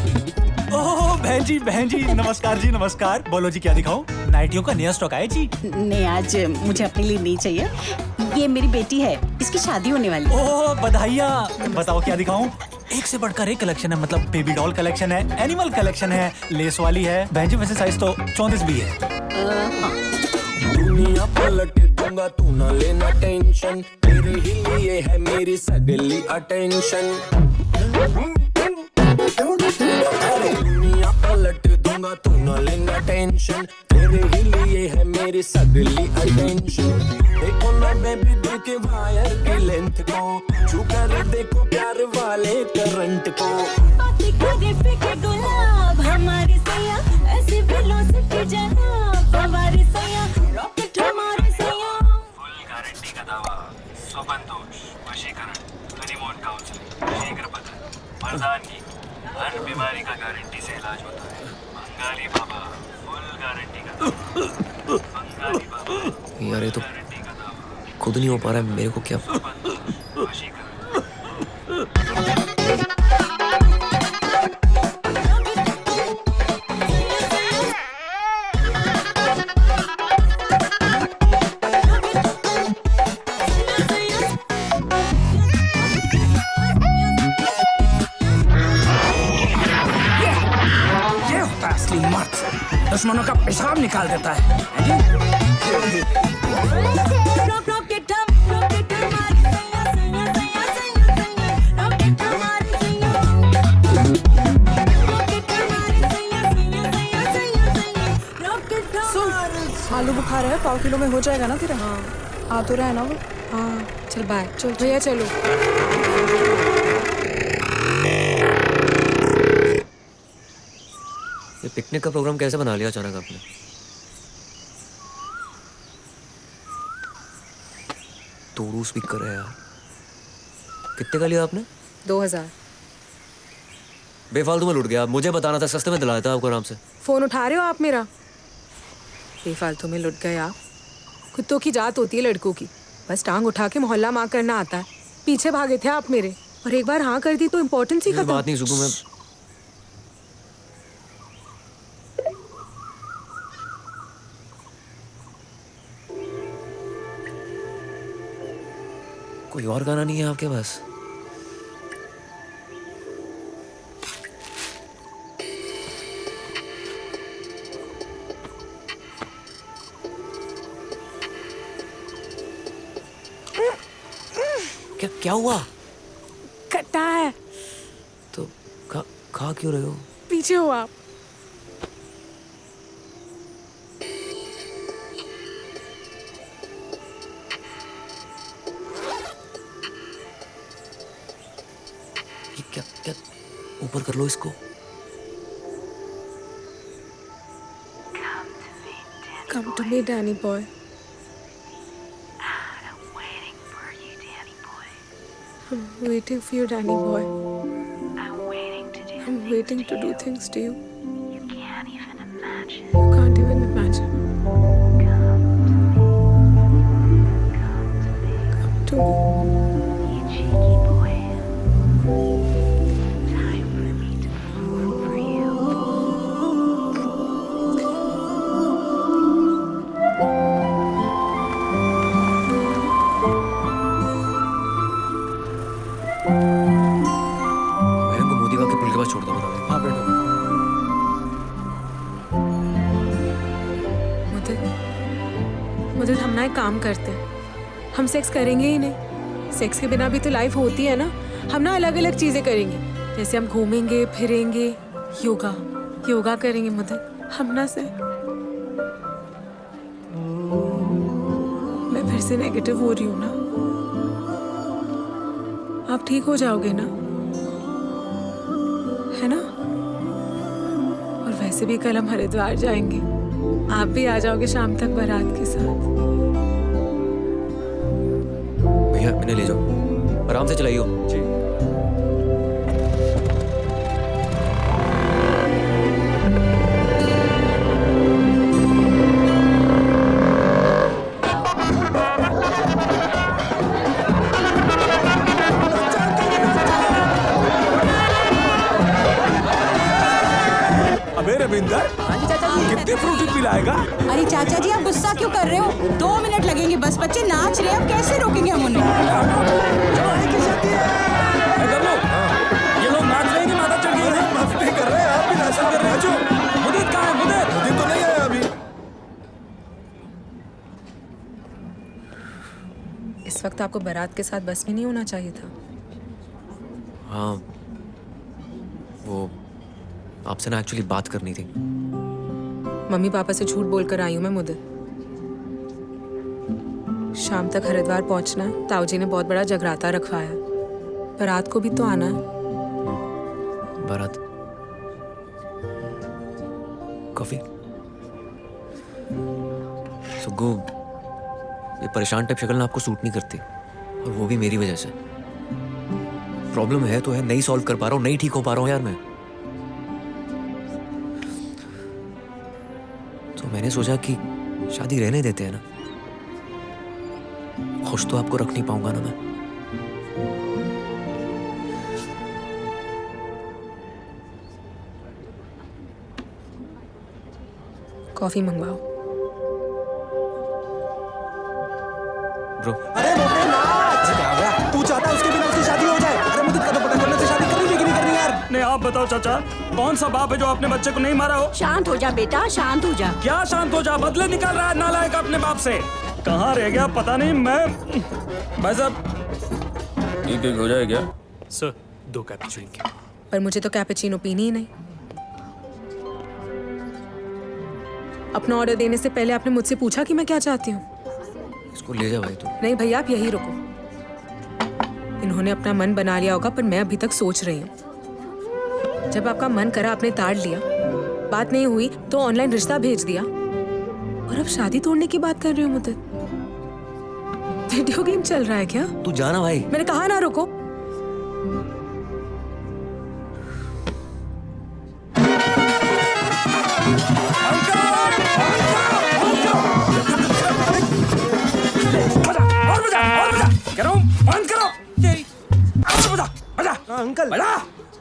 Speaker 4: ओह बहन जी नमस्कार जी, नमस्कार। बोलो जी क्या दिखाऊं? नाइटियों का नया स्टॉक आया जी।
Speaker 7: नहीं आज मुझे अपने लिए नहीं चाहिए, ये मेरी बेटी है, इसकी शादी होने वाली है।
Speaker 4: ओह बधाइयाँ। बताओ क्या दिखाऊं? एक से बढ़कर एक कलेक्शन है, मतलब बेबी डॉल कलेक्शन है, एनिमल कलेक्शन है, लेस वाली है। बहन जी वैसे साइज तो 34 भी है।
Speaker 15: दुनिया पलट दूंगा, तू ना लेना टेंशन, तेरे ही लिए है मेरी सगली अटेंशन। दुनिया पलट दूंगा तू ना लेना टेंशन तेरे ही लिए है मेरी सगली अटेंशन देखो ना बेबी दिल के वायर की लेंथ को छू कर देखो प्यार वाले करंट को
Speaker 16: गुलाब हमारे सैया ऐसी वेलोसिटी जनाब हमारे सैया रॉकेट हमारे सैया
Speaker 17: फुल गारंटी का दावा स्वबंदोष वशीकरण हनीमून काउंसलिंग शीघ्र पतन मर्दानगी हर बीमारी का गारंटी से इलाज होता है बंगाली बाबा फुल गारंटी का दावा बंगाली बाबा
Speaker 2: यार ये तो खुद नहीं हो पा रहा है, मेरे को क्या
Speaker 8: ये होता है असली मर्द, दुश्मनों का पेशाब निकाल देता है जी?
Speaker 16: रॉकेट हमारे सैया सैया सैया सैया सैया रॉकेट हमारे सैया रॉकेट हमारे सैया सैया सैया सैया सैया रॉकेट हमारे
Speaker 14: आलू बुखार है, 1.5 किलो में हो जाएगा ना तेरा? हाँ आ तो रहा है ना वो?
Speaker 1: हाँ चल बाय। चल भैया चलो।
Speaker 2: ये पिकनिक का प्रोग्राम कैसे बना लिया अचानक आपने? तोड़ू स्पीकर है यार। कितने का लिया आपने?
Speaker 1: 2000।
Speaker 2: बेफालतू में लुट गया। मुझे बताना था, सस्ते में दिलाया था आपको आराम से।
Speaker 1: फोन उठा रहे हो आप मेरा? बेफालतू में लुट गए आप। कुत्तों की जात होती है लड़कों की, बस टांग उठा के मोहल्ला माँ करना आता है। पीछे भागे थे आप मेरे, और एक बार हाँ कर दी तो इम्पोर्टेंस ही खत्म।
Speaker 2: बात नहीं सुकू, मैं कोई और गाना नहीं है आपके पास? क्या हुआ?
Speaker 1: कट्टा है।
Speaker 2: तो खा क्यों रहे हो?
Speaker 1: पीछे हो आप।
Speaker 2: क्या ऊपर कर लो इसको।
Speaker 1: Come to me, Danny boy. I'm waiting for you, Danny boy. I'm waiting to do things to you. You can't even imagine. Come to me.
Speaker 2: छोड़ दो, बता। हाँ बैठो।
Speaker 1: मुझे हम ना एक काम करते हैं, हम सेक्स करेंगे ही नहीं। सेक्स के बिना भी तो लाइफ होती है ना। हम ना अलग अलग चीजें करेंगे, जैसे हम घूमेंगे फिरेंगे, योगा करेंगे। मुझे हम ना से मैं फिर से नेगेटिव हो रही हूँ ना। आप ठीक हो जाओगे ना, है ना? और वैसे भी कल हम हरिद्वार जाएंगे, आप भी आ जाओगे शाम तक बारात के साथ।
Speaker 2: भैया इन्हें ले जाओ, आराम से चलाइयो। जी।
Speaker 10: कितने फ्रूटी पिलाएगा?
Speaker 3: अरे चाचा जी आप गुस्सा क्यों कर रहे हो? 2 मिनट लगेंगे बस, बच्चे नाच रहे हैं, अब कैसे रोकेंगे हम उन्हें?
Speaker 8: ये लोग नाच रहे हैं कि माता चढ़ गई है?
Speaker 10: मस्ती कर रहे हैं, आप भी नाचा कर रहे हो।
Speaker 8: मुदीर कहाँ है? मुदीर
Speaker 10: तो नहीं आया अभी।
Speaker 1: इस वक्त आपको बारात के साथ बस में नहीं होना चाहिए था।
Speaker 2: हाँ वो आपसे ना एक्चुअली बात करनी थी।
Speaker 1: मम्मी पापा से झूठ बोलकर आई हूँ मैं मुद्दत। शाम तक हरिद्वार पहुंचना है। ताऊजी ने बहुत बड़ा जगराता रखवाया। बारात को भी तो आना है।
Speaker 2: बारात? कॉफी? सुग्गू, ये परेशान टाइप शक्ल ना आपको सूट नहीं करती, और वो भी मेरी वजह से। प्रॉब्लम है तो है, नहीं सॉल्व कर पा रहा हूँ, नहीं ठीक हो पा रहा हूँ यार मैं। तो मैंने सोचा कि शादी रहने देते हैं ना। खुश तो आपको रख नहीं पाऊंगा ना मैं।
Speaker 1: कॉफी मंगवाओ।
Speaker 2: ब्रो,
Speaker 5: अरे मोटे नाच! क्या हो गया? तू चाहता है उसके बिना उसकी शादी हो जाए? अरे मुझे कदम पता करने से शादी कभी भी नहीं करनी यार।
Speaker 11: नहीं, आप बताओ चाचा, कौन सा बाप है जो अपने बच्चे को नहीं मारा हो?
Speaker 7: शांत हो जा बेटा, शांत हो जा।
Speaker 11: क्या शांत हो जा? बदले निकाल रहा है नालायक अपने बाप से। कहाँ रह गया पता नहीं। मैं भाई साहब, ठीक हो जाए क्या?
Speaker 4: Sir, 2 cappuccino.
Speaker 1: पर मुझे तो कैपेचिनो पीनी ही नहीं। अपना ऑर्डर देने से पहले आपने मुझसे पूछा कि मैं क्या चाहती हूँ।
Speaker 2: इसको ले जा भाई तू।
Speaker 1: नहीं भैया, आप यहीं रुको। इन्होंने अपना मन बना लिया होगा, पर मैं अभी तक सोच रही हूँ। जब आपका मन करा आपने ताड़ लिया, बात नहीं हुई तो ऑनलाइन रिश्ता भेज दिया, और अब शादी तोड़ने की बात कर रही हो मुझे। वीडियो गेम चल रहा है क्या?
Speaker 2: तू जाना भाई।
Speaker 1: मैंने कहा ना रुको।
Speaker 5: अंकल,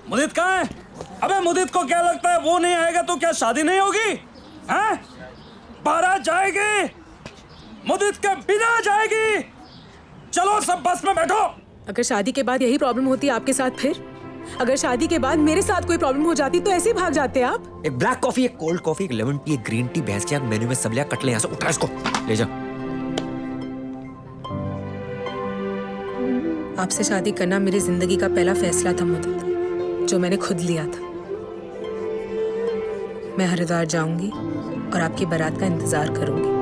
Speaker 11: मुदित कहाँ है? अबे मुदित को क्या लगता है वो नहीं आएगा तो क्या शादी नहीं होगी? हैं? बारात जाएगी, मुदित के बिना जाएगी। चलो सब बस में बैठो।
Speaker 1: अगर शादी के बाद यही प्रॉब्लम होती आपके साथ, फिर अगर शादी के बाद मेरे साथ कोई प्रॉब्लम हो जाती तो ऐसे ही भाग जाते आप।
Speaker 2: एक ब्लैक कॉफी, एक कोल्ड कॉफी, एक लेमन टी, एक ग्रीन टी, भैंस की आंख मेन्यू में सब लिया। कट ले यहाँ से, उठा इसको ले जा।
Speaker 1: आपसे शादी करना मेरी जिंदगी का पहला फैसला था मुदित, जो मैंने खुद लिया था। मैं हरिद्वार जाऊंगी और आपकी बारात का इंतजार करूंगी।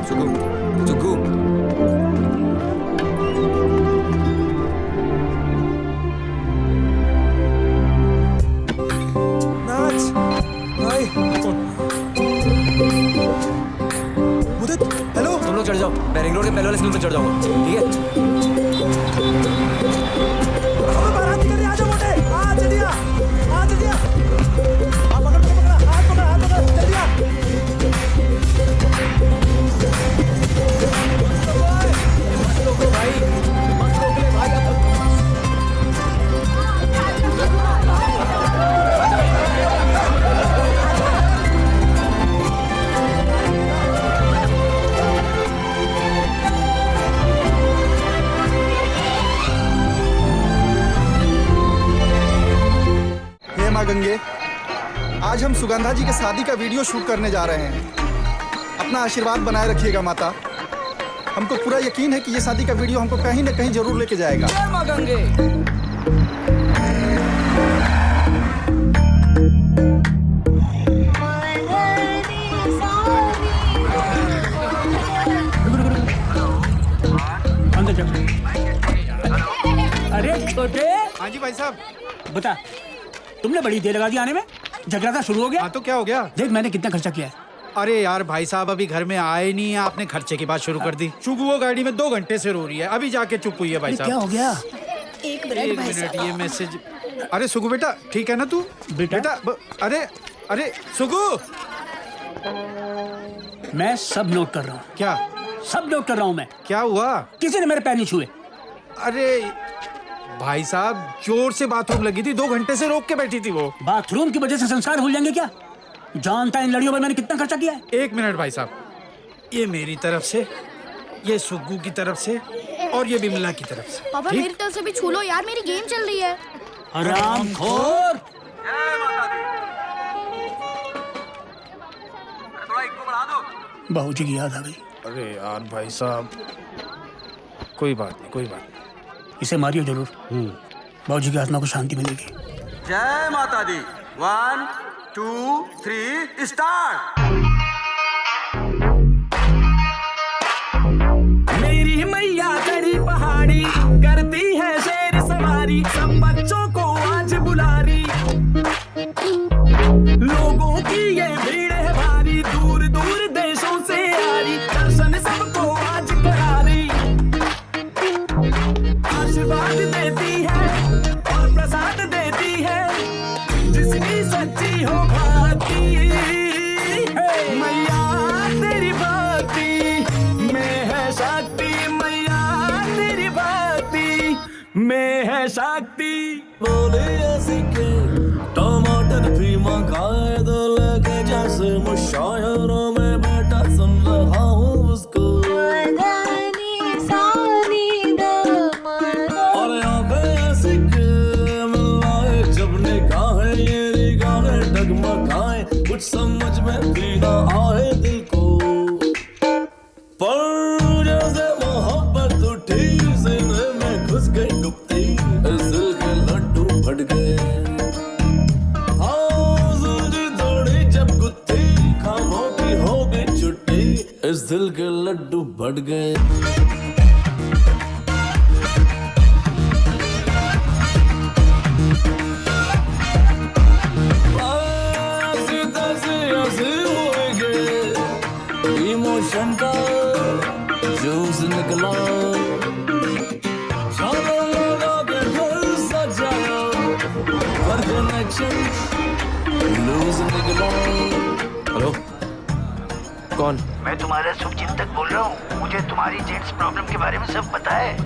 Speaker 2: सुग्गू,
Speaker 5: नाच भाई। मुदित, हेलो।
Speaker 2: तुम लोग चढ़ जाओ, मैं रिंग रोड के पहले वाले स्लूप पे चढ़ जाऊंगा, ठीक है?
Speaker 5: बारात निकल रही है, आ जाओ मोटे। आ जल्दी आ, आ जल्दी आ। आ पकड़ पकड़, हाथ पकड़, हाथ पकड़, जल्दी आ। भाई मत रोक ले भाई।
Speaker 10: हे माँ गंगे, आज हम सुगंधा जी के शादी का वीडियो शूट करने जा रहे हैं। अपना आशीर्वाद बनाए रखिएगा माता। हमको पूरा यकीन है कि ये शादी का वीडियो हमको कहीं न कहीं जरूर लेके जाएगा।
Speaker 14: जय माँ गंगे।
Speaker 8: अंदर जा। अरे छोटे।
Speaker 10: हाँ जी भाई साहब।
Speaker 8: बता, तुमने बड़ी देर लगा दी आने में। जगराता शुरू हो गया?
Speaker 10: हाँ तो क्या हो गया?
Speaker 8: देख मैंने कितना खर्चा किया है।
Speaker 10: अरे यार भाई साहब, अभी घर में आए नहीं है, आपने खर्चे की बात शुरू कर दी। चूक वो गाड़ी में 2 घंटे से रो रही है, अभी जाके चुप हुई है भाई साहब।
Speaker 8: क्या हो गया?
Speaker 7: एक
Speaker 10: एक मिनट, ये मैसेज। अरे सुगु बेटा, ठीक है ना तू? बेटा अरे अरे सुगु,
Speaker 8: मैं सब नोट कर रहा हूँ।
Speaker 10: क्या
Speaker 8: सब नोट कर रहा हूँ मैं।
Speaker 10: क्या हुआ?
Speaker 8: किसी ने मेरे पैर नहीं छुए।
Speaker 10: अरे भाई साहब, जोर से बाथरूम लगी थी, 2 घंटे से रोक के बैठी थी वो।
Speaker 8: बाथरूम की वजह से संस्कार भूल जाएंगे क्या? जानता है इन लड़ियों पर मैंने कितना खर्चा किया है।
Speaker 10: 1 मिनट भाई साहब, ये मेरी तरफ से, ये सुग्गू की तरफ से, और ये बिमला की तरफ से।
Speaker 12: पापा मेरी तरफ से भी छू लो यार, मेरी गेम चल रही है।
Speaker 8: हरामखोर। बहू जी की याद आ गई।
Speaker 10: अरे यार भाई साहब, कोई बात नहीं, कोई बात नहीं।
Speaker 8: इसे मारियो जरूर। बाबूजी की आत्मा को शांति मिलेगी।
Speaker 15: जय माता दी। 1 2 3 स्टार्ट।
Speaker 16: मेरी मैया तेरी पहाड़ी करती है शेर सवारी, सब बच्चों को आज बुला रही। लोगों की ये भीड़ है भारी, दूर दूर देशों से आ रही, दर्शन सबको आज करा रही। आशीर्वाद देती है और प्रसाद देती है, जिसकी सच्ची हो भक्ति। मैया तेरी भक्ति में है शक्ति, मैया तेरी भक्ति में है शक्ति।
Speaker 15: बोले ऐसी के टमाटर भी मंगाए दो, लगे जैसे मुशायरों में बैठा सुन रहा हूँ उसको। और आंखें ऐसी के मिलाए जब निगाहें, ये निगाहें डगमगाए, कुछ समझ में भी ना आए दिल को। पर जैसे मोहब्बत उठी सीने में घुस गई डुबती, इस दिल के लड्डू फट गए। इस दिल के लड्डू बढ़ गए। इमोशन का जूस निकला, चारों लगा के घर सजाया, पर कनेक्शन लूज निकला।
Speaker 2: हेलो, कौन?
Speaker 18: मैं तुम्हारा शुभचिंतक बोल रहा हूँ। मुझे तुम्हारी जेंट्स प्रॉब्लम के बारे में सब पता है।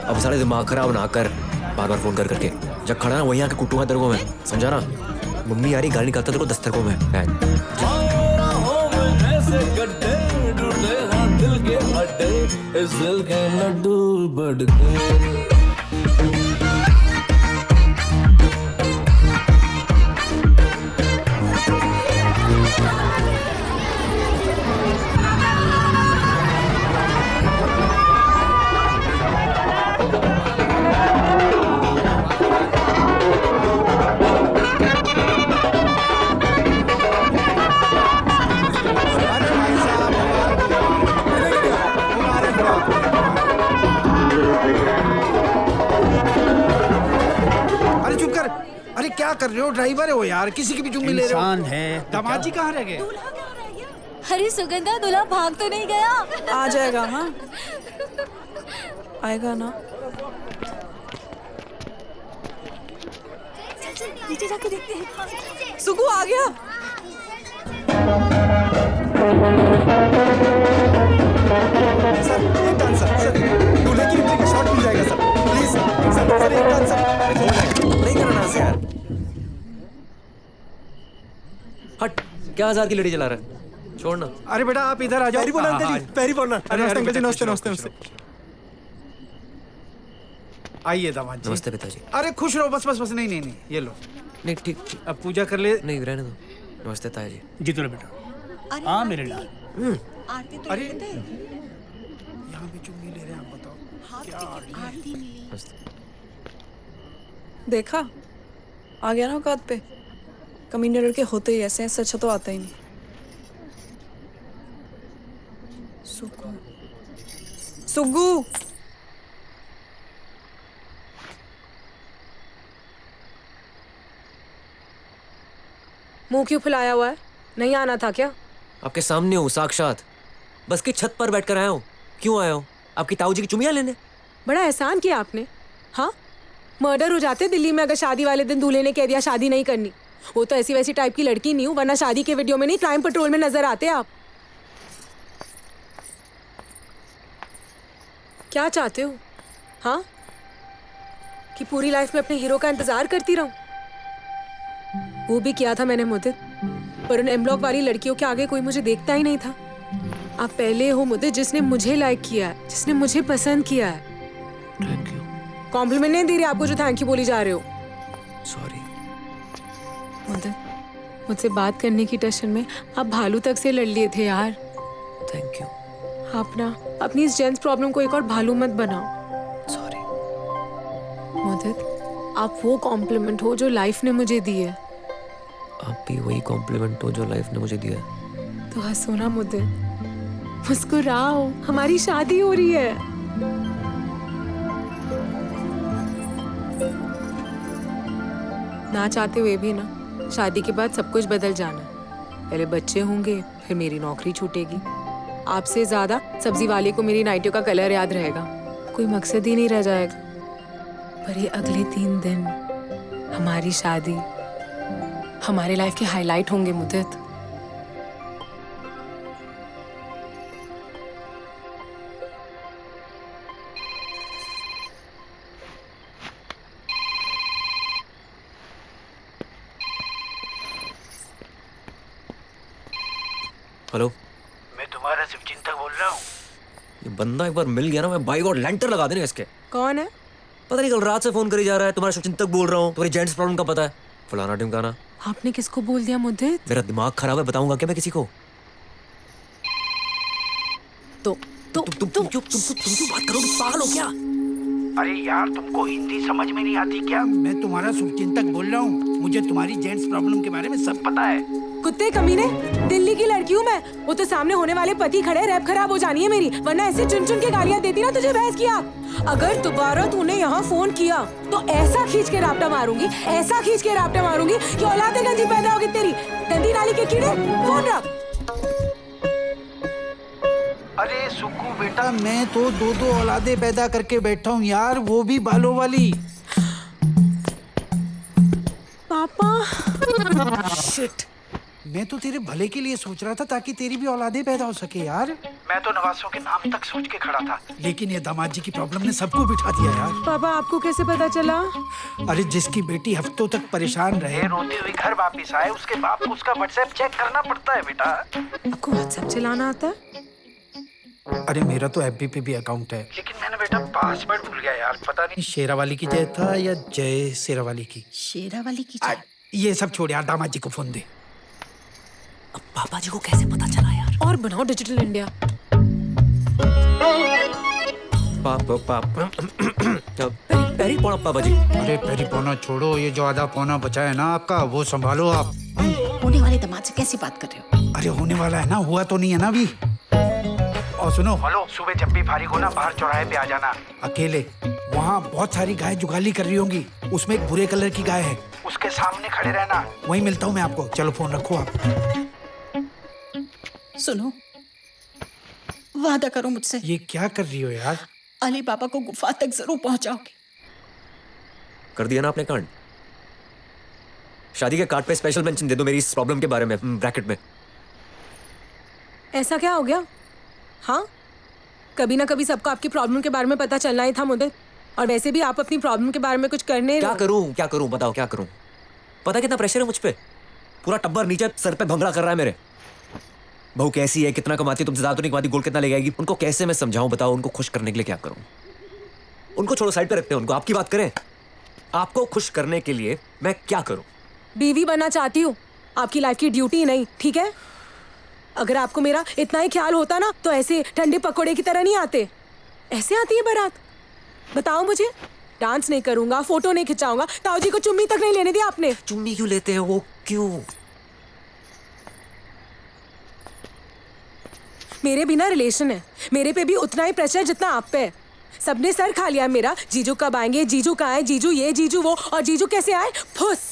Speaker 2: अब सारे दिमाग खराब ना कर, बार बार फोन कर करके। जब खड़ा ना वहीं आके कुटूंगा तेरे को मैं, समझा ना? मम्मी आ रही, गाली निकालता तेरे को दस्तर को मैं।
Speaker 15: ऐसे गड्ढे ढूंढे हाँ दिल के हड्डे, इस दिल के लड्डू बढ़ गए।
Speaker 18: अरे क्या कर रहे हो? ड्राइवर है वो यार, किसी की भी जुम्मे ले रहे हो।
Speaker 8: इंसान है।
Speaker 18: दामाद जी कहाँ रह गए?
Speaker 12: अरे सुगंधा, दूल्हा भाग तो नहीं गया?
Speaker 14: आ जाएगा। हाँ आएगा ना।
Speaker 12: नीचे जाके देखते हैं।
Speaker 14: सुगु आ गया।
Speaker 5: सर एक टर्न सर, दूल्हे की एंट्री का शॉट मिल जाएगा सर, प्लीज सर एक टर्न सर।
Speaker 2: नहीं करना से यार। हट, क्या 1000 की लड़ी चला रहा है? छोड़ना।
Speaker 5: अरे बेटा आप इधर आ जाओ। पैरी बोलना अंकल जी, पैरी बोलना। अरे अंकल जी नमस्ते नमस्ते नमस्ते।
Speaker 18: आइए दामाद जी।
Speaker 2: नमस्ते पिताजी।
Speaker 18: अरे खुश रहो, बस बस बस। नहीं नहीं नहीं, ये लो।
Speaker 2: नहीं ठीक,
Speaker 18: अब पूजा कर ले।
Speaker 2: नहीं रहने दो। नमस्ते ताया जी।
Speaker 8: जीतो बेटा। हाँ मेरे लाल।
Speaker 7: आरती तो
Speaker 18: अरे
Speaker 7: लेते हैं।
Speaker 18: यहाँ भी चुम्मी ले रहे हैं, आप बताओ क्या
Speaker 7: आरती मिली।
Speaker 14: देखा, आ गया ना औकात पे। कमीने लड़के होते ही ऐसे हैं, सच तो आता ही नहीं। सुगु, सुगु।
Speaker 1: मुंह क्यों फुलाया हुआ है? नहीं आना था क्या?
Speaker 2: आपके सामने हूँ साक्षात, बस की छत पर बैठकर आया हूँ। क्यों आया हूँ? आपकी ताऊ जी की चुमिया लेने।
Speaker 1: बड़ा एहसान किया आपने। हाँ, मर्डर हो जाते दिल्ली में अगर शादी वाले दिन दूल्हे ने कह दिया शादी नहीं करनी। वो तो ऐसी वैसी टाइप की लड़की नहीं हूँ, वरना शादी के वीडियो में नहीं क्राइम पेट्रोल में नजर आते आप। क्या चाहते हो? हाँ, कि पूरी लाइफ में अपने हीरो का इंतजार करती रहूं? वो भी किया था मैंने मुदित, पर उन एम ब्लॉक वाली लड़कियों के आगे कोई मुझे देखता ही नहीं था। आप पहले हो मुदित जिसने मुझे लाइक किया है, जिसने मुझे पसंद किया है।
Speaker 2: Thank you.
Speaker 1: कॉम्प्लीमेंट नहीं दे रही आपको जो थैंक यू बोली जा रहे हो।
Speaker 2: सॉरी
Speaker 1: मुदित, मुझसे बात करने की टेंशन में आप भालू तक से लड़ लिए थे यार।
Speaker 2: Thank you.
Speaker 1: आप ना अपनी इस जेंट्स प्रॉब्लम को एक और भालू मत बनाओ। मुदित, आप वो कॉम्प्लीमेंट हो जो लाइफ ने मुझे दी है।
Speaker 2: आप भी वही कॉम्प्लीमेंट हो जो लाइफ ने मुझे दिया है।
Speaker 1: तो हंसो ना मुदित, मुस्कुराओ, हमारी शादी हो रही है। ना चाहते हुए भी ना, शादी के बाद सब कुछ बदल जाना। पहले बच्चे होंगे, फिर मेरी नौकरी छूटेगी। आपसे ज्यादा सब्जी वाले को मेरी नाइटियों का कलर याद रहेगा। कोई मकसद ही नहीं रह जाएगा। पर ये अगले 3 दिन हमारी शादी हमारे लाइफ के हाईलाइट होंगे मुदित।
Speaker 2: हेलो,
Speaker 18: मैं तुम्हारा शुभचिंतक बोल रहा हूँ।
Speaker 2: ये बंदा एक बार मिल गया ना, मैं बाई गॉड लेंटर लगा देने इसके।
Speaker 1: कौन है?
Speaker 2: पता नहीं, कल रात से फोन करी जा रहा है। तुम्हारा शुभचिंतक बोल रहा हूँ, तुम्हारी जेंट्स प्रॉब्लम का पता है, फलाना ढिमकाना।
Speaker 1: आपने किसको बोल दिया मुदित?
Speaker 2: मेरा दिमाग खराब है, बताऊंगा क्या मैं किसी को?
Speaker 1: तुम
Speaker 2: क्यों बात करोगे? पागल हो क्या?
Speaker 18: अरे यार, तुमको हिंदी समझ में नहीं आती क्या? मैं तुम्हारा शुभचिंतक बोल रहा हूँ। मुझे तुम्हारी जेंट्स प्रॉब्लम के बारे में सब पता है।
Speaker 1: कुत्ते कमीने, दिल्ली की लड़की हूँ मैं। वो तो सामने होने वाले पति खड़े, रैप खराब हो जानी है मेरी, वरना ऐसे चुन चुन के गालियाँ देती ना तुझे बहस किया। अगर दोबारा तूने यहाँ फोन किया तो ऐसा खींच के रापटा मारूंगी, ऐसा खींच के रापटा मारूंगी कि औलादे गंदी पैदा होगी तेरी। गंदी नाली के कीड़े, फोन रख।
Speaker 18: अरे सुक्कू बेटा, मैं तो 2 औलादे पैदा करके बैठा हूँ यार, वो भी बालों वाली।
Speaker 1: पापा
Speaker 18: शिट, मैं तो तेरे भले के लिए सोच रहा था ताकि तेरी भी औलादे पैदा हो सके यार। मैं तो नवासों के नाम तक सोच के खड़ा था, लेकिन ये दामाद जी की प्रॉब्लम ने सबको बिठा दिया यार।
Speaker 1: पापा, आपको कैसे पता चला?
Speaker 18: अरे जिसकी बेटी हफ्तों तक परेशान रहे, रोती हुई घर वापस आए, उसके बाप को उसका व्हाट्सएप चेक करना पड़ता है बेटा।
Speaker 1: आपको व्हाट्सएप चलाना आता है?
Speaker 18: अरे मेरा तो एफबी पे भी अकाउंट है, लेकिन मैंने बेटा पासवर्ड भूल गया यार। पता नहीं शेरावाली की जय था या जय शेरावाली की।
Speaker 7: शेरावाली की जय।
Speaker 18: ये सब छोड़ यार, दामाद जी को फोन दे।
Speaker 2: अब पापा जी को कैसे पता चला यार?
Speaker 1: और बनाओ डिजिटल इंडिया।
Speaker 2: पैरी पौना पापा जी।
Speaker 18: अरे पैरी पौना छोड़ो, ये जो आधा पौना बचा है ना आपका, वो संभालो आप।
Speaker 7: होने वाले दामाद से कैसी बात कर रहे हो?
Speaker 18: अरे होने वाला है ना, हुआ तो नहीं है ना अभी। और सुनो, हेलो, सुबह जब भी फारिग हो ना, बाहर चौराहे पे आ जाना अकेले। वहाँ बहुत सारी गाय जुगाली कर रही होंगी, उसमें एक बुरे कलर की गाय है, उसके सामने खड़े रहना। वहीं मिलता हूँ मैं आपको। चलो फोन रखो आप।
Speaker 7: सुनो, वादा करो मुझसे।
Speaker 18: ये क्या कर रही हो यार?
Speaker 7: अली पापा को गुफा तक जरूर पहुंचाओगे।
Speaker 2: कर दिया ना आपने कांड। शादी के कार्ड पे स्पेशल मेंशन दे दो मेरी इस प्रॉब्लम के बारे में, ब्रैकेट में।
Speaker 1: ऐसा क्या हो गया? हाँ, कभी ना कभी सबको आपकी प्रॉब्लम के बारे में पता चलना ही था मुदित। और वैसे भी आप अपनी प्रॉब्लम के बारे में कुछ करने।
Speaker 2: क्या करूं बताओ, क्या करूं? पता कितना प्रेशर है मुझ पे? पूरा टब्बर नीचे सर पे भंगड़ा कर रहा है मेरे। बहू कैसी है, कितना कमाती है, तुमसे ज्यादा तो नहीं कमाती, गोल्ड कितना ले आएगी, उनको कैसे मैं समझाऊं बताओ? उनको खुश करने के लिए क्या करूं? उनको छोड़ो, साइड पे रखते हैं उनको। आपकी बात करें, आपको खुश करने के लिए मैं क्या करूं?
Speaker 1: बीवी बनना चाहती हूँ, आपकी लाइफ की ड्यूटी नहीं, ठीक है? अगर आपको मेरा इतना ही ख्याल होता ना, तो ऐसे ठंडे पकोड़े की तरह नहीं आते। ऐसे आती है बारात? बताओ मुझे। डांस नहीं करूंगा, फोटो नहीं खिंचाऊंगा, ताऊ जी को चुम्मी तक नहीं लेने दी आपने।
Speaker 2: चुम्मी क्यों लेते हैं वो? क्यों?
Speaker 1: मेरे बिना रिलेशन है, मेरे पे भी उतना ही प्रेशर जितना आप पे है। सबने सर खा लिया मेरा। जीजू कब आएंगे, जीजू कहाँ है, जीजू ये जीजू वो, और जीजू कैसे आए? फुस।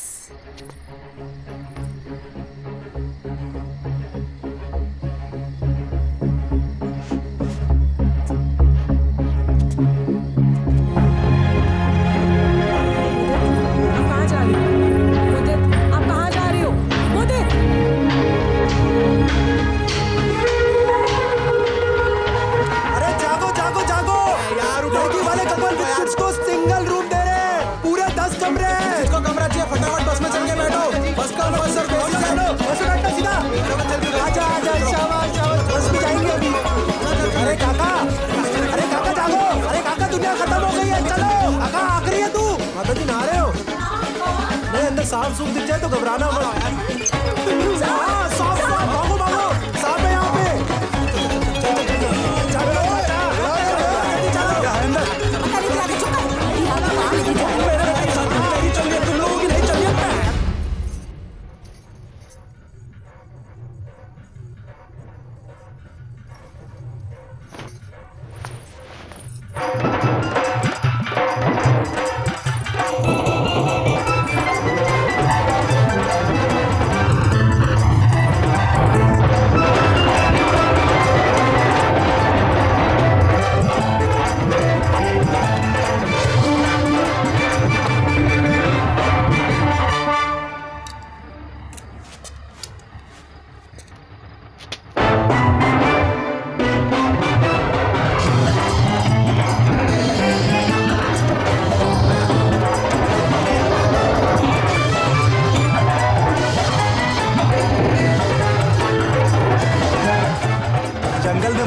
Speaker 5: सांप सूप दिख जाए तो घबराना मत। सांप भागो भागो, सांप है यहाँ पे। चलो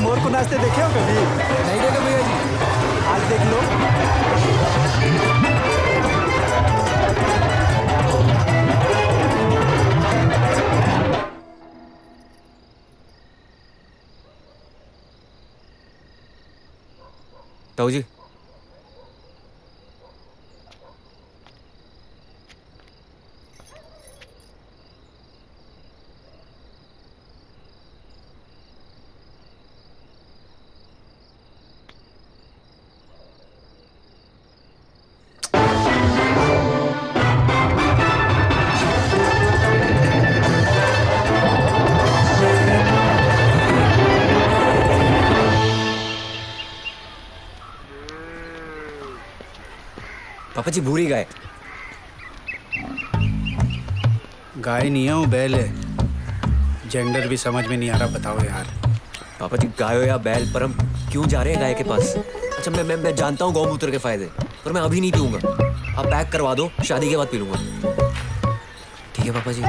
Speaker 10: मोर को नाचते देखे हो कभी?
Speaker 2: नहीं देखे भैया जी।
Speaker 10: आज देख लो।
Speaker 2: ताऊ जी, पापा जी भूरी गाय।
Speaker 18: गाय नहीं है वो बैल है। जेंडर भी समझ में नहीं आ रहा, बताओ यार।
Speaker 2: पापा जी गाय हो या बैल, पर हम क्यों जा रहे हैं गाय के पास? अच्छा मैं जानता हूँ गौमूत्र के फायदे, पर मैं अभी नहीं पीऊंगा। आप पैक करवा दो, शादी के बाद पी लूंगा। ठीक है पापा जी।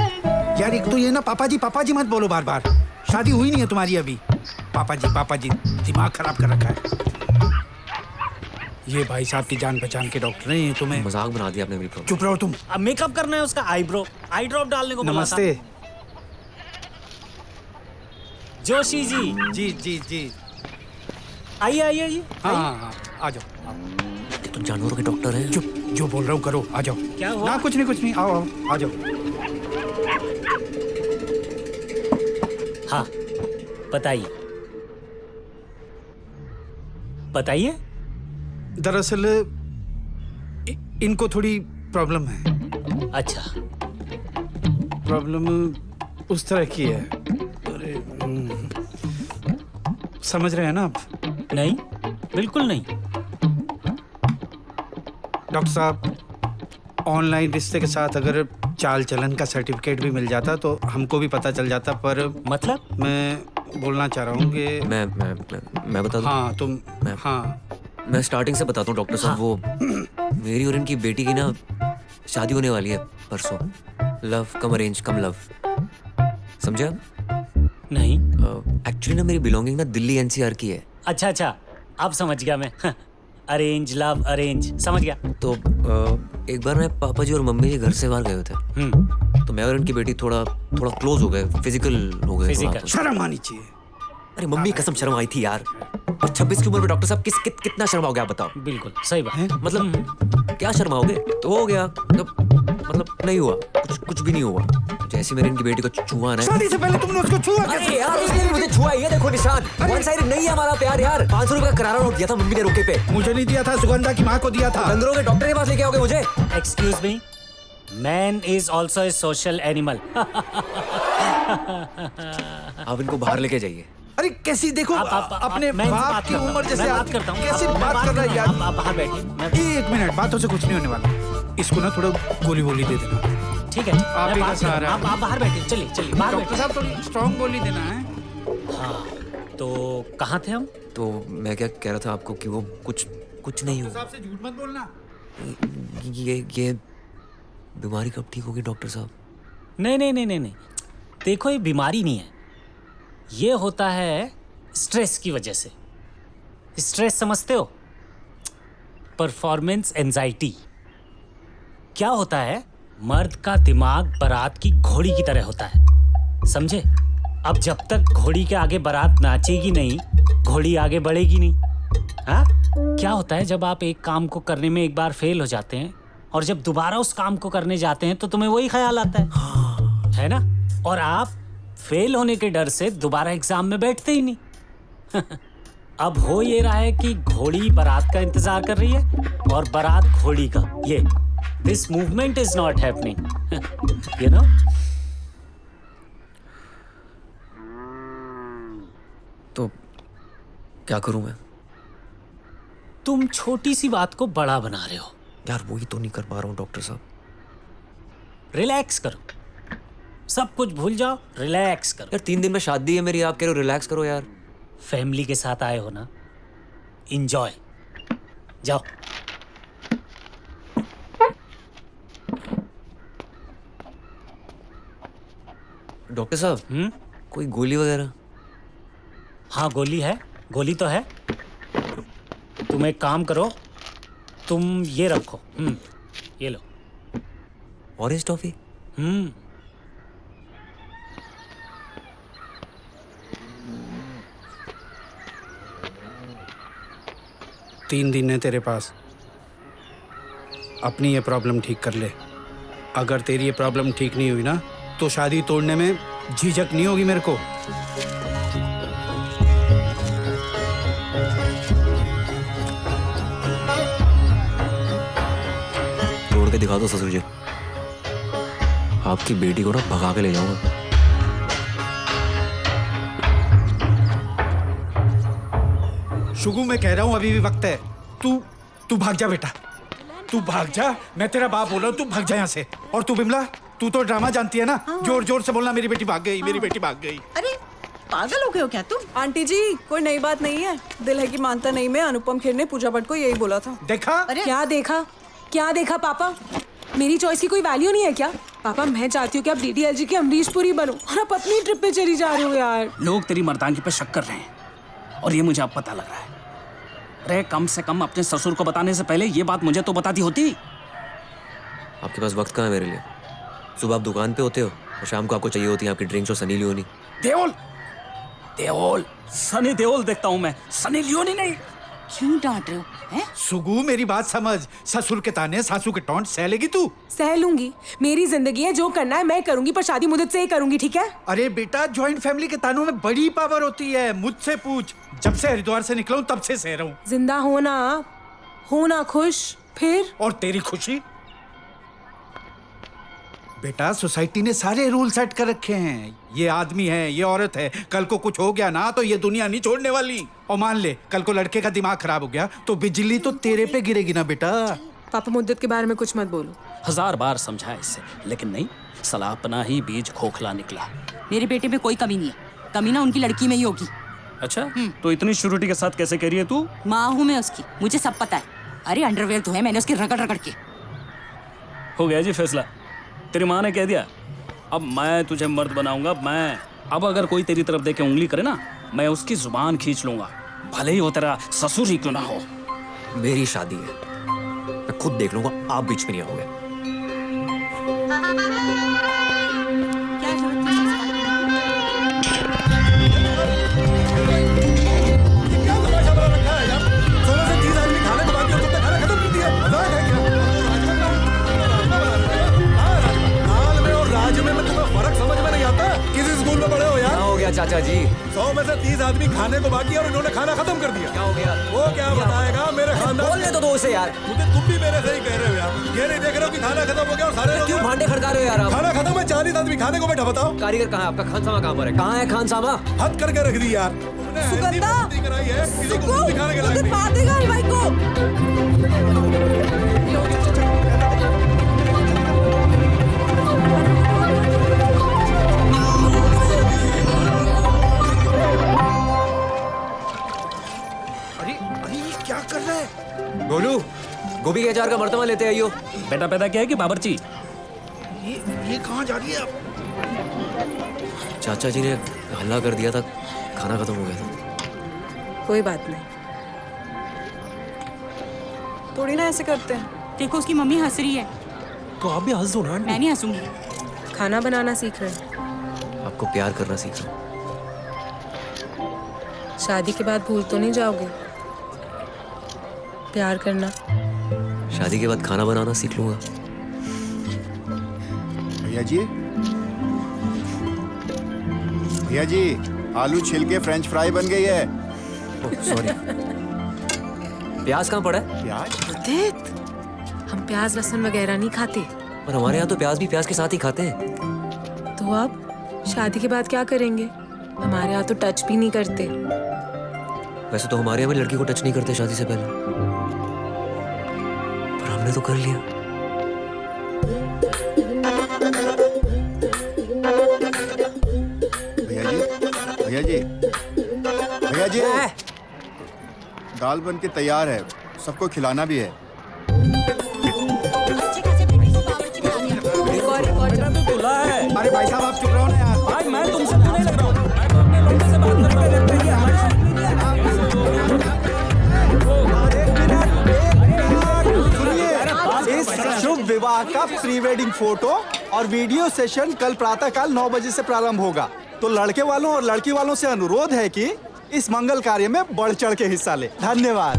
Speaker 18: यार एक तो ये ना पापा जी मत बोलो बार बार। शादी हुई नहीं है तुम्हारी अभी। पापा जी दिमाग खराब कर रखा है। ये भाई साहब की जान पहचान के डॉक्टर हैं, ये तुम्हें
Speaker 2: मजाक बना दिया आपने मेरी प्रॉब्लम।
Speaker 18: चुप रहो तुम।
Speaker 11: अब मेकअप करना है उसका, आईब्रो आई ड्रॉप डालने को बोला था।
Speaker 18: नमस्ते।
Speaker 11: जोशी जी।
Speaker 18: जी
Speaker 11: आइए।
Speaker 18: हाँ आ जाओ।
Speaker 2: तुम जानवरों के डॉक्टर हैं?
Speaker 18: चुप, जो बोल रहा हूँ करो, आ जाओ।
Speaker 11: क्या हुआ?
Speaker 18: ना कुछ नहीं, आओ आ जाओ।
Speaker 11: हाँ बताइए।
Speaker 18: दरअसल इनको थोड़ी प्रॉब्लम है।
Speaker 11: अच्छा,
Speaker 18: प्रॉब्लम उस तरह की है। अरे समझ रहे हैं ना आप?
Speaker 11: नहीं, बिल्कुल नहीं।
Speaker 18: डॉक्टर साहब, ऑनलाइन रिश्ते के साथ अगर चाल चलन का सर्टिफिकेट भी मिल जाता तो हमको भी पता चल जाता, पर
Speaker 11: मतलब
Speaker 18: मैं बोलना चाह रहा हूँ कि
Speaker 2: मैं बता दूं?
Speaker 18: हाँ तुम। हाँ
Speaker 2: मैं स्टार्टिंग से बताता हूँ डॉक्टर साहब। वो मेरी और इनकी बेटी की ना शादी होने वाली है परसों। लव कम अरेंज कम लव, समझे आप?
Speaker 11: नहीं।
Speaker 2: एक्चुअली ना मेरी बिलोंगिंग ना दिल्ली एनसीआर की है।
Speaker 11: अच्छा, अब समझ गया मैं। अरेंज लव अरेंज, समझ गया।
Speaker 2: तो एक बार ना पापा जी और मम्मी जी घर से बाहर गए थे, तो मैं और इनकी बेटी थोड़ा क्लोज हो गए, फिजिकल हो गए।
Speaker 18: शर्म आनी चाहिए।
Speaker 2: अरे मम्मी कसम शर्म आई थी यार। 26 की उम्र में डॉक्टर साहब कितना शर्माओगे आप बताओ?
Speaker 11: बिल्कुल सही बात।
Speaker 2: मतलब क्या शर्माओगे? तो हो गया, मतलब नहीं हुआ, कुछ भी नहीं हुआ। जैसे मेरे इनकी बेटी को छुआ ना,
Speaker 18: शादी से पहले तुमने उसको छुआ कैसे?
Speaker 2: अरे यार उसने भी मुझे छुआ। ये देखो निशान, वन साइड नहीं है हमारा प्यार यार। 500 रुपए का करारा नोट दिया था मम्मी ने रोके पे।
Speaker 18: मुझे नहीं दिया था, सुगंधा की माँ को दिया था।
Speaker 2: डंगरों के डॉक्टर के पास लेके आओगे मुझे?
Speaker 11: Excuse me, man is also a social animal.
Speaker 2: आप इनको बाहर लेके जाइए।
Speaker 18: अरे कैसी देखो अपने बाप की उम्र जैसे
Speaker 11: बात करता हूँ।
Speaker 18: कैसी बात कर रहा है यार?
Speaker 11: आप बाहर बैठिए।
Speaker 18: एक मिनट, बातों से कुछ नहीं होने वाला। इसको ना थोड़ा गोली दे देना।
Speaker 11: ठीक है,
Speaker 18: आप ही का सहारा।
Speaker 11: आप बाहर बैठिए। चलिए बाहर
Speaker 18: डॉक्टर साहब थोड़ी स्ट्रॉन्ग गोली देना है।
Speaker 11: हाँ, तो कहाँ थे हम?
Speaker 2: तो मैं क्या कह रहा था आपको कि वो कुछ नहीं हुआ।
Speaker 18: साहब से झूठ मत बोलना।
Speaker 2: ये बीमारी कब ठीक होगी डॉक्टर साहब?
Speaker 11: नहीं। देखो ये बीमारी नहीं है, ये होता है स्ट्रेस की वजह से। स्ट्रेस समझते हो? Performance anxiety. क्या होता है, मर्द का दिमाग बारात की घोड़ी की तरह होता है, समझे? अब जब तक घोड़ी के आगे बारात नाचेगी नहीं, घोड़ी आगे बढ़ेगी नहीं। हाँ, क्या होता है जब आप एक काम को करने में एक बार फेल हो जाते हैं और जब दोबारा उस काम को करने जाते हैं तो तुम्हें वही ख्याल आता है ना? और आप फेल होने के डर से दोबारा एग्जाम में बैठते ही नहीं। अब हो ये रहा है कि घोड़ी बारात का इंतजार कर रही है और बारात घोड़ी का। ये this movement is not happening, you know.
Speaker 2: तो क्या करूं मैं?
Speaker 11: तुम छोटी सी बात को बड़ा बना रहे हो
Speaker 2: यार। वही तो नहीं कर पा रहा हूँ डॉक्टर साहब।
Speaker 11: रिलैक्स करो, सब कुछ भूल जाओ, रिलैक्स करो।
Speaker 2: यार 3 दिन में शादी है मेरी, आप कह रहे हो रिलैक्स करो यार।
Speaker 11: फैमिली के साथ आए हो ना, एंजॉय। जाओ।
Speaker 2: डॉक्टर साहब कोई गोली वगैरह?
Speaker 4: हाँ गोली है, गोली तो है। तुम एक काम करो, तुम ये रखो। ये लो।
Speaker 2: Orange toffee.
Speaker 18: 3 दिन है तेरे पास, अपनी ये प्रॉब्लम ठीक कर ले। अगर तेरी ये प्रॉब्लम ठीक नहीं हुई ना तो शादी तोड़ने में झिझक नहीं होगी मेरे को।
Speaker 2: तोड़ के दिखा दो ससुर जी, आपकी बेटी को ना भगा के ले जाऊंगा।
Speaker 18: शुगु मैं कह रहा हूँ अभी भी वक्त है। तू भाग जा बेटा, तू भाग जा। मैं तेरा बाप बोल रहा हूँ, तू भाग जा यहाँ से। और तू बिमला, तू तो ड्रामा जानती है ना। जोर जोर से बोलना, मेरी बेटी भाग गई, मेरी बेटी भाग गई।
Speaker 7: अरे पागल हो गए हो क्या तुम?
Speaker 14: आंटी जी कोई नई बात नहीं है, दिल है कि मानता नहीं में अनुपम खेर ने पूजा भट्ट को यही बोला था।
Speaker 18: देखा?
Speaker 1: क्या देखा? क्या देखा पापा? मेरी चॉइस की कोई वैल्यू नहीं है क्या? पापा मैं चाहती हूँ कि आप डीडीएलजी की अमरीश पुरी बनो और आप अपनी ट्रिप पे चली जा रहे हो यार।
Speaker 11: लोग तेरी मर्दानगी पे शक कर रहे हैं और ये मुझे अब पता लग रहा है। अरे कम से कम अपने ससुर को बताने से पहले ये बात मुझे तो बताती होती।
Speaker 2: आपके पास वक्त कहाँ है मेरे लिए? सुबह आप दुकान पे होते हो और शाम को आपको चाहिए होती है आपकी ड्रिंक्स और सनी लियोनी।
Speaker 11: देओल, देओल, सनी देओल देखता हूँ मैं, सनी लियोनी नहीं।
Speaker 3: क्यों डांट रहे हो? हैं?
Speaker 18: सुगु मेरी बात समझ, ससुर के ताने सासू के टॉन्ट सह लेगी तू?
Speaker 1: सह लूंगी, मेरी जिंदगी है, जो करना है मैं करूंगी, पर शादी मुझे से ही करूंगी, ठीक है?
Speaker 18: अरे बेटा ज्वाइंट फैमिली के तानों में बड़ी पावर होती है, मुझसे पूछ। जब से हरिद्वार से निकला हूँ तब से सह रहा हूँ।
Speaker 1: जिंदा होना खुश, फिर?
Speaker 18: और तेरी खुशी? बेटा सोसाइटी ने सारे रूल सेट कर रखे हैं। ये आदमी है, ये औरत है, कल को कुछ हो गया ना तो ये दुनिया नहीं छोड़ने वाली। और मान ले कल को लड़के का दिमाग खराब हो गया तो बिजली तो तेरे पे गिरेगी ना बेटा।
Speaker 1: पापा मुद्दत के बारे में कुछ मत बोलो।
Speaker 11: 1000 बार समझाया इससे, लेकिन नहीं, साला अपना ही बीज खोखला निकला।
Speaker 3: मेरे बेटे में कोई कमी नहीं है, कमी ना उनकी लड़की में ही होगी।
Speaker 11: अच्छा, तो इतनी श्योरिटी के साथ कैसे कह रही है तू?
Speaker 3: माँ हूँ मैं उसकी, मुझे सब पता है। अरे अंडरवेयर तो है, मैंने उसके रगड़ रगड़ के।
Speaker 11: हो गया जी फैसला, तेरी माँ ने कह दिया, अब मैं तुझे मर्द बनाऊंगा। मैं अब अगर कोई तेरी तरफ देके उंगली करे ना, मैं उसकी जुबान खींच लूंगा, भले ही वो तेरा ससुर ही क्यों ना हो।
Speaker 2: मेरी शादी है, मैं खुद देख लूंगा, आप बीच में नहीं आओगे। चाचा जी
Speaker 19: 100 में से 30 आदमी खाने को बाकी और इन्होंने खाना खत्म कर दिया।
Speaker 2: क्या हो गया?
Speaker 19: वो क्या बताएगा मेरे खानदान।
Speaker 2: बोलने तो दो उसे यार।
Speaker 19: मुझे तुम भी मेरे से ही कह रहे हो यार। ये नहीं देख रहे हो कि खाना खत्म हो गया और सारे लोग
Speaker 2: क्यों भांडे खड़का रहे हो यार आप?
Speaker 19: खाना खत्म है, 40 आदमी खाने को बैठा। बताओ
Speaker 2: कारीगर कहाँ है आपका? खानसामा कहाँ पर है? कहाँ है खानसामा?
Speaker 19: हद करके रख दी यार।
Speaker 14: सुगंधा,
Speaker 19: कराई है किसी को मुंह दिखाने के
Speaker 14: सुगु,
Speaker 19: लायक
Speaker 14: मार देगा हलवाई को।
Speaker 18: क्या कर रहा है?
Speaker 2: गोलू, गोभी के अचार का बर्तन लेते आइयो।
Speaker 11: बेटा पैदा क्या है कि बाबरची?
Speaker 18: ये कहाँ जा रही है अब?
Speaker 2: चाचा जी ने हल्ला कर दिया था, खाना खत्म हो गया था।
Speaker 1: कोई बात नहीं,
Speaker 14: थोड़ी ना ऐसे करते हैं।
Speaker 3: देखो उसकी मम्मी हंस रही है,
Speaker 5: तो आप भी हंस दो ना।
Speaker 3: मैं नहीं हंसूंगी।
Speaker 1: खाना बनाना सीख रहे हैं,
Speaker 2: आपको प्यार करना सीखा।
Speaker 1: शादी के बाद भूल तो नहीं जाओगे प्यार करना?
Speaker 2: शादी के बाद खाना बनाना सीख लूंगा।
Speaker 20: भैया जी आलू छिल के फ्रेंच फ्राई बन गई है।
Speaker 2: सॉरी। प्याज कहाँ पड़ा है?
Speaker 1: उदित, हम प्याज लहसुन वगैरह नहीं खाते।
Speaker 2: पर हमारे यहाँ तो प्याज भी प्याज के साथ ही खाते हैं।
Speaker 1: तो अब शादी के बाद क्या करेंगे? हमारे यहाँ तो टच भी नहीं करते।
Speaker 2: वैसे तो हमारे यहाँ भी लड़की को टच नहीं करते शादी से पहले, पर हमने तो कर लिया।
Speaker 20: भैया जी भैया जी दाल बन के तैयार है, सबको खिलाना भी है।
Speaker 18: अरे भाई साहब आप चुप रहो ना यार।
Speaker 11: भाई मैं तुमसे नहीं लग रहा हूँ, मैं तो अपने लड़के से बात करके
Speaker 10: का प्री वेडिंग फोटो और वीडियो सेशन कल प्रातःकाल 9 बजे से प्रारंभ होगा। तो लड़के वालों और लड़की वालों से अनुरोध है कि इस मंगल कार्य में बढ़ चढ़ के हिस्सा ले। धन्यवाद।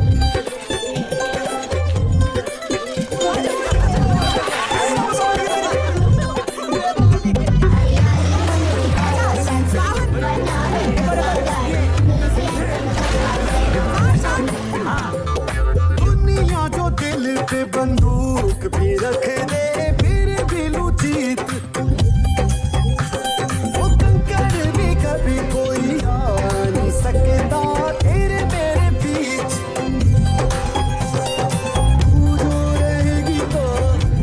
Speaker 15: दुनिया जो दिल पे बंदूक भी रख दे फिर भी लू जीत, वो कंकर भी कभी कोई आ नहीं सकता तेरे मेरे बीच। तू जो रहेगी तो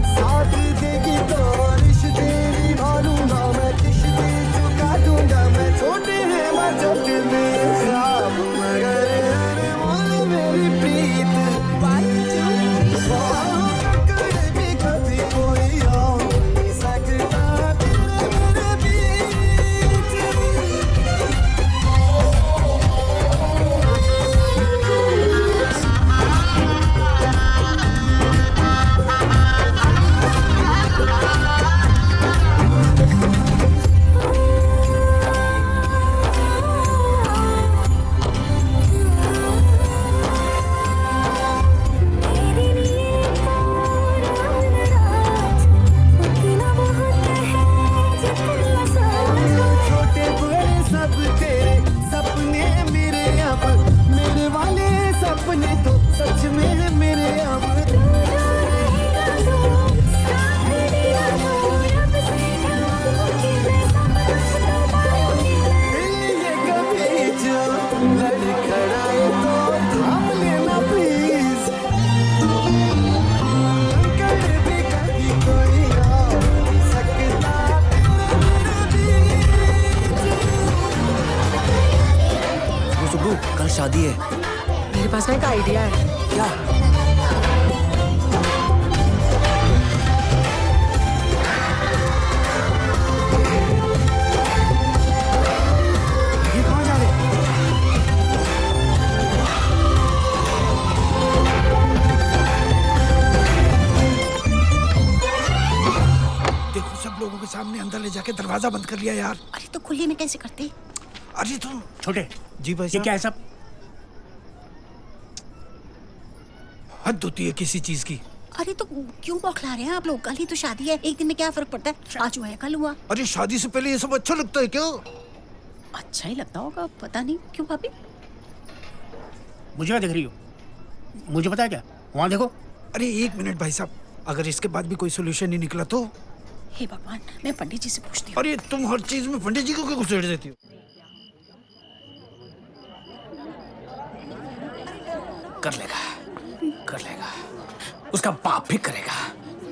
Speaker 15: साथ देगी तो रिश्ते निभा लूंगा मैं, किश्ते चुका दूंगा मैं। छोटे हैं मजब में ख्वाब मगर अनमोल मेरी प्रीत।
Speaker 2: कल शादी है।
Speaker 1: मेरे पास ना एक आइडिया है।
Speaker 2: क्या?
Speaker 18: ये कहाँ जा रहे? देखो सब लोगों के सामने अंदर ले जाके दरवाजा बंद कर लिया यार।
Speaker 7: अरे तो खुले में कैसे करते?
Speaker 18: अरे तुम
Speaker 8: छोटे
Speaker 18: जी भाई
Speaker 8: ये क्या है सब?
Speaker 18: हद होती है किसी चीज की।
Speaker 7: अरे तो क्यों बौखला रहे हैं आप लोग? कल ही तो शादी है, एक दिन में क्या फर्क पड़ता है? आज हुआ है कल हुआ।
Speaker 18: अरे शादी से पहले ये सब अच्छा लगता है क्या?
Speaker 7: अच्छा ही लगता होगा, पता नहीं क्यों भाभी।
Speaker 8: मुझे क्या देख रही हो? मुझे पता है क्या? वहाँ देखो।
Speaker 18: अरे एक मिनट भाई साहब, अगर इसके बाद भी कोई सोल्यूशन नहीं निकला तो?
Speaker 7: हे भगवान, मैं पंडित जी से पूछती हूँ।
Speaker 18: अरे तुम हर चीज में पंडित जी को क्यों घुसेड़ देती हो?
Speaker 11: कर लेगा, कर लेगा, उसका बाप भी करेगा।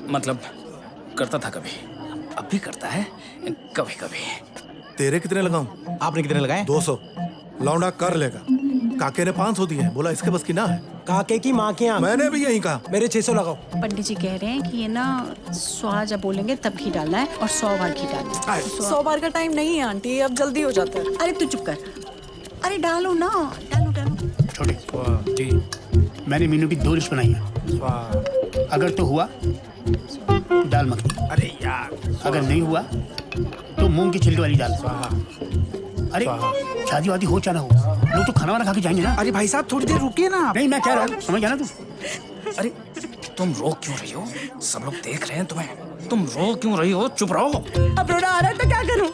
Speaker 11: मतलब करता था कभी, अब भी करता है कभी कभी।
Speaker 19: तेरे कितने लगाऊं?
Speaker 5: आपने कितने लगाए?
Speaker 19: 200। लौंडा कर लेगा। काके ने 500 दिए हैं, बोला इसके बस की ना है।
Speaker 5: काके की माँ के यहाँ।
Speaker 19: मैंने भी यही कहा।
Speaker 5: मेरे 600 लगाओ।
Speaker 7: पंडित जी कह रहे हैं कि ये ना 100 जब बोलेंगे तब घी डालना है और 100 बार घी डालना है।
Speaker 14: 100 बार का टाइम नहीं है आंटी, अब जल्दी हो जाता है।
Speaker 7: अरे तू चुप कर। अरे डालो ना, डालो डालो।
Speaker 8: छोटे जी, मैंने मीनू की 2 लिस्ट बनाई है। अगर तो हुआ दाल मखनी।
Speaker 18: अरे यार।
Speaker 8: अगर नहीं हुआ तो मूंग की छिलके वाली दाल। अरे शादी वादी हो चाहे ना हो, लोग तो खाना वाना खा के जाएंगे ना।
Speaker 18: अरे भाई साहब थोड़ी देर रुकिए ना।
Speaker 8: नहीं मैं कह रहा हूँ, समझ गया ना तू?
Speaker 11: अरे तुम रो क्यों रही हो? सब लोग देख रहे हैं तुम्हें। तुम रो क्यों रही हो? चुप रहो।
Speaker 14: अब रोना आ रहा है तो क्या करूं?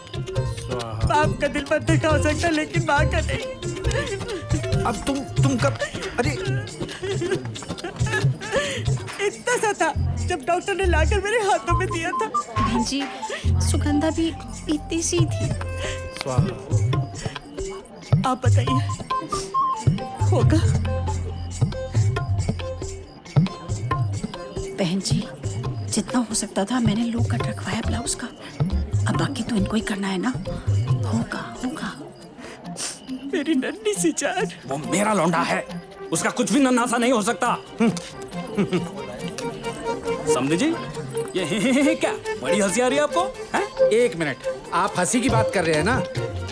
Speaker 14: बाप का दिल पत्थर का हो सकता है लेकिन माँ का नहीं।
Speaker 18: अब तुम कब? अरे
Speaker 14: इतना सा था जब डॉक्टर ने लाकर मेरे हाथों में दिया था।
Speaker 7: बहन जी, सुगंधा भी इतनी सी थी।
Speaker 14: आप बताइए, होगा?
Speaker 7: बहन जी, जितना हो सकता था मैंने लो कट रखवाया ब्लाउज का। अब बाकी तो इनको ही करना है ना। होगा होगा।
Speaker 14: मेरी नन्ही सी जान।
Speaker 11: वो मेरा लौंडा है, उसका कुछ भी नन्हा सा नहीं हो सकता। समझे जी? ये क्या बड़ी हंसी आ रही है आपको? है?
Speaker 18: एक मिनट, आप हंसी की बात कर रहे हैं ना?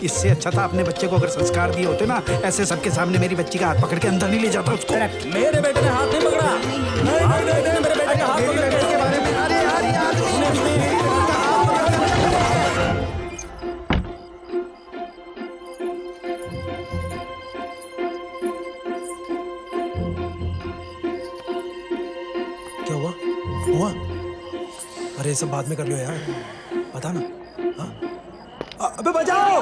Speaker 18: इससे अच्छा था अपने बच्चे को अगर संस्कार दिए होते ना, ऐसे सबके सामने मेरी बच्ची का हाथ पकड़ के अंदर नहीं ले जाता उसको।
Speaker 11: मेरे बेटे ने हाथ नहीं पकड़ा। नहीं, मेरे बेटे का हाथ पकड़ के।
Speaker 18: अरे यार
Speaker 5: अरे सब बाद में कर लो यार, बता ना। हाँ? अबे बजाओ।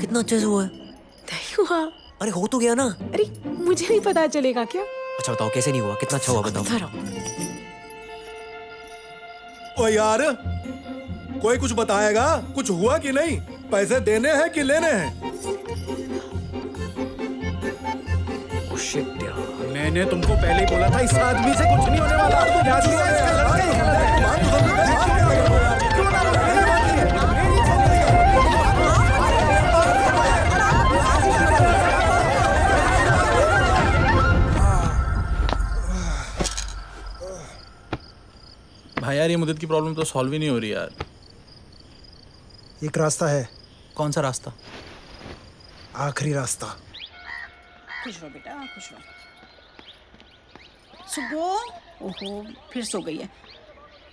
Speaker 2: कितना अच्छे से हुआ है?
Speaker 1: नहीं हुआ।
Speaker 2: अरे हो तो गया ना।
Speaker 1: अरे मुझे नहीं पता चलेगा क्या?
Speaker 2: अच्छा बताओ कैसे नहीं हुआ, कितना अच्छा हुआ बताओ।
Speaker 19: ओ यार, कोई कुछ बताएगा? कुछ हुआ कि नहीं? पैसे देने हैं कि लेने हैं?
Speaker 2: Oh shit यार।
Speaker 18: मैंने तुमको पहले ही बोला था इस आदमी से कुछ नहीं होने वाला।
Speaker 21: भाई यार ये मुद्दत की प्रॉब्लम तो सॉल्व ही नहीं हो रही यार।
Speaker 5: एक रास्ता है।
Speaker 4: कौन सा रास्ता?
Speaker 5: आखिरी रास्ता।
Speaker 7: खुश रहो बेटा, खुश रहो। सुबो, ओहो फिर सो गई है।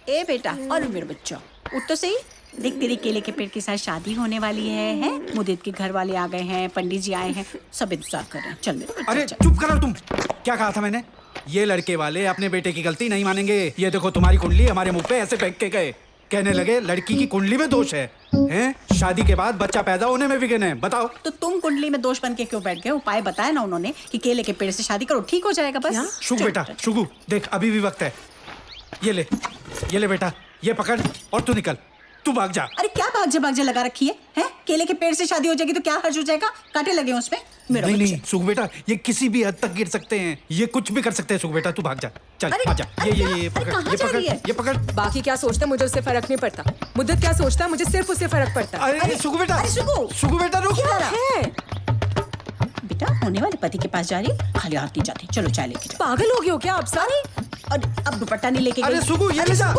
Speaker 7: ए बेटा, और मेरा बच्चा उठ तो सही। देख तेरी केले के पेड़ के साथ शादी होने वाली है, हैं? मुदीत के घर वाले आ गए हैं, पंडित जी आए हैं, सब इंतजार कर रहे हैं। चल बेटा।
Speaker 18: अरे चुप करो तुम। क्या कहा था मैंने? ये लड़के वाले अपने बेटे की गलती नहीं मानेंगे। ये देखो तुम्हारी कुंडली हमारे मुंह पे ऐसे फेंक के गए। कहने लगे लड़की की कुंडली में दोष है, हैं? शादी के बाद बच्चा पैदा होने में विघ्न है। बताओ
Speaker 7: तो तुम कुंडली में दोष बन के क्यों बैठ गए? उपाय बताया ना उन्होंने कि केले के पेड़ से शादी करो, ठीक हो जाएगा बस।
Speaker 18: शुगु बेटा, शुगु देख अभी भी वक्त है। ये ले बेटा, ये पकड़ और तू निकल, तू भाग जा।
Speaker 7: अरे क्या भाग जा लगा रखी है, हैं? केले के पेड़ से शादी हो जाएगी तो क्या हर्ज हो जाएगा? कांटे लगे उसमें।
Speaker 18: नहीं सुगु बेटा, ये किसी भी हद तक गिर सकते हैं, ये कुछ भी कर सकते हैं। सुगु बेटा तू भाग जा, चल आजा। ये पकड़।
Speaker 1: बाकी क्या सोचता है मुझे उससे फर्क नहीं पड़ता। मुद्दत क्या सोचता है मुझे सिर्फ उससे फर्क पड़ता है।
Speaker 18: अरे सुगु बेटा, सुगु बेटा रुक।
Speaker 7: बेटा होने वाले पति के पास जा रही, खाली हाथ नहीं जाती। चलो चाय लेके जाओ।
Speaker 1: पागल हो गए हो क्या आप सारे?
Speaker 7: अब दुपट्टा नहीं लेके
Speaker 18: अरे सुगु ये ले जा।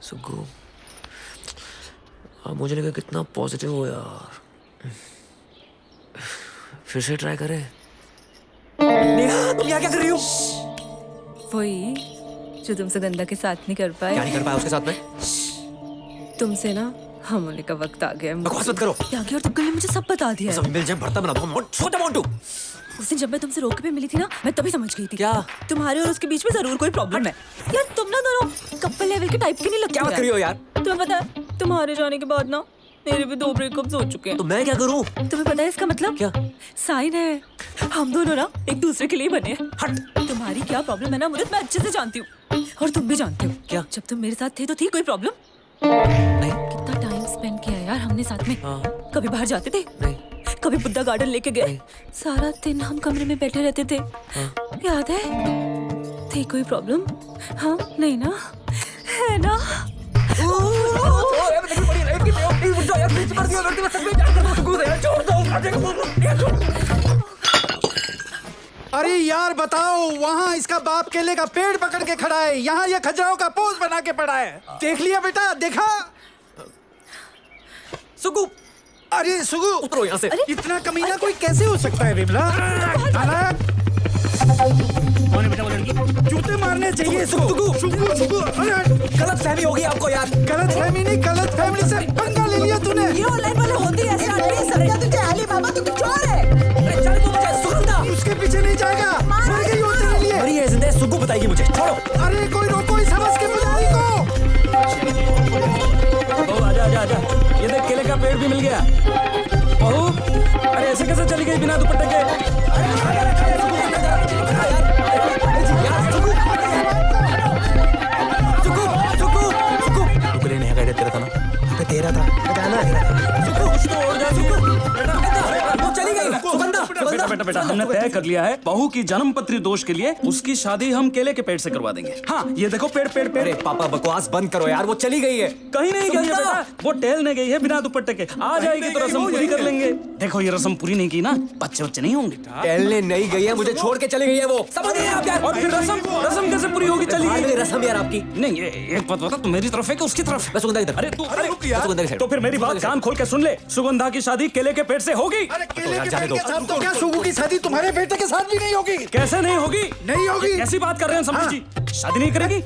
Speaker 2: सुगु, अब मुझे लगा कितना पॉजिटिव हो यार। फिर से ट्राई करें। नेहा तुम यहाँ क्या कर रही हो?
Speaker 12: वही जो तुमसे गंदा के साथ नहीं कर पाए।
Speaker 2: क्या नहीं कर पाया उसके साथ में?
Speaker 12: तुमसे ना हम होने का वक्त आ गया है।
Speaker 2: बकवास मत करो।
Speaker 12: यार तुमने मुझे सब बता दिया है।
Speaker 2: मिल जाए भरता बना दो। छोटा मोंटू।
Speaker 12: उस दिन जब मैं तुमसे रोक पे मिली थी ना, मैं तभी समझ गई थी।
Speaker 2: क्या?
Speaker 12: तुम्हारे और उसके बीच में जरूर कोई प्रॉब्लम है। यार तुम ना दोनों कपल लेवल के टाइप के नहीं लगते।
Speaker 2: क्या बात कर रही हो यार?
Speaker 12: तुम्हें पता है तुम्हारे जाने के बाद ना मेरे भी 2 ब्रेकअप्स हो चुके हैं।
Speaker 2: तो मैं क्या करूं?
Speaker 12: तुम्हें पता है इसका मतलब
Speaker 2: क्या?
Speaker 12: साइन है। हम दोनों ना एक दूसरे के लिए बने हैं। हट। तुम्हारी क्या प्रॉब्लम है ना मुझे मैं अच्छे से जानती हूँ, और तुम भी जानते हो।
Speaker 2: क्या?
Speaker 12: जब तुम मेरे साथ थे तो थी कोई प्रॉब्लम?
Speaker 2: नहीं।
Speaker 12: कितना टाइम स्पेंड किया यार हमने साथ में।
Speaker 2: हाँ।
Speaker 12: कभी बाहर जाते थे?
Speaker 2: नहीं।
Speaker 12: कभी बुद्धा गार्डन लेके गए? सारा दिन हम कमरे में बैठे रहते थे।
Speaker 2: हाँ।
Speaker 12: याद है? थी कोई प्रॉब्लम? हाँ नहीं ना, है ना?
Speaker 18: अरे यार बताओ, वहाँ इसका बाप केले का पेड़ पकड़ के खड़ा है, यहाँ ये खजराओं का पोज बना के पड़ा है। देख लिया बेटा, देखा?
Speaker 2: सुगु,
Speaker 18: अरे सुगु
Speaker 2: उतरो यहाँ से।
Speaker 18: इतना कमीना कोई कैसे हो सकता है विमला?
Speaker 8: कौन है बेटा वो लड़की?
Speaker 18: जूते मारने चाहिए। सुगु अरे
Speaker 2: गलत फहमी होगी आपको यार।
Speaker 18: गलत फहमी से पंगा ले लिया तूने।
Speaker 7: ये ऑनलाइन वाले होती है समझा तुझे? अली बाबा तू तो चोर है।
Speaker 2: अरे चल तू मुझे सुगंधा।
Speaker 18: उसके पीछे नहीं जाएगा, मर गई हो तेरे लिए।
Speaker 2: मरी है जिंदा सुगु बताएगी मुझे, छोड़ो।
Speaker 18: अरे कोई रोको इस हवस के पुजारी को।
Speaker 11: बहू आजा आजा आजा, ये देख केले का पेड़ भी मिल गया। बहू अरे ऐसे कैसे चली गई बिना दुपट्टे के?
Speaker 2: तेरा था ना?
Speaker 5: अबे तेरा था, जाना है।
Speaker 2: सुगु कुछ तो और जा सुगु। बेटा वो चली गई। सुगंधा
Speaker 11: हमने तय कर लिया है बहू की जन्म पत्री दोष के लिए उसकी शादी हम केले के पेड़ से करवा देंगे। हाँ ये देखो पेड़ पेड़ पेड़।
Speaker 2: अरे पापा बकवास बंद करो यार, वो चली गई है।
Speaker 11: कहीं नहीं गई है बेटा, वो टहलने गई है बिना दुपट्टे के। आ जाएगी तो रस्म पूरी कर लेंगे। देखो ये रस्म पूरी नहीं की ना बच्चे बच्चे नहीं होंगे।
Speaker 2: टहलने नहीं गई है, मुझे छोड़ के चली गई है वो। समझ नहीं आप यार।
Speaker 11: और फिर रस्म कैसे पूरी होगी? चली गई
Speaker 2: रस्म यार आपकी।
Speaker 11: नहीं एक बात बता, तू मेरी तरफ है कि उसकी तरफ है?
Speaker 2: सुगंधा इधर।
Speaker 11: अरे तू तो फिर मेरी बात कान खोल के सुन ले, सुगंधा की शादी केले के पेड़ से होगी।
Speaker 18: केले के पेड़ के साथ तो क्या सुगु की शादी तुम्हारे बेटे के साथ भी नहीं होगी?
Speaker 11: कैसे नहीं होगी?
Speaker 18: नहीं होगी।
Speaker 11: कैसी बात कर रहे हैं समझ जी? शादी नहीं करेगी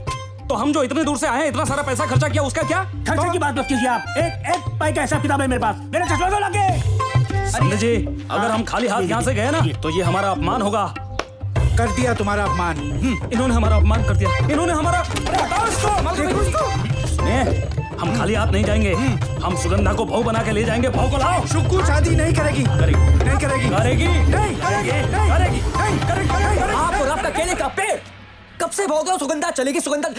Speaker 11: तो हम जो इतने दूर से आए हैं, इतना सारा पैसा खर्चा किया, उसका क्या?
Speaker 8: खर्चे की बात मत कीजिए आप। एक पाई का हिसाब किताब है मेरे पास। मेरे चश्मा तो लगे।
Speaker 11: समझे जी, अगर हम खाली हाथ यहाँ से गए ना तो ये हमारा अपमान होगा।
Speaker 18: कर दिया तुम्हारा अपमान।
Speaker 11: इन्होंने हमारा अपमान कर दिया। इन्होंने हमारा हम खाली हाथ नहीं जाएंगे। हम सुगंधा को बहू बना के ले जाएंगे। बहू को लाओ।
Speaker 18: सुक्कू शादी नहीं करेगी।
Speaker 11: करेगी
Speaker 18: नहीं करेगी।
Speaker 11: करेगी
Speaker 18: नहीं करेगी।
Speaker 11: करेगी।
Speaker 2: आप और आपका केले का पेड़ कब से बोल रहे हो सुगंधा चलेगी? सुगंधा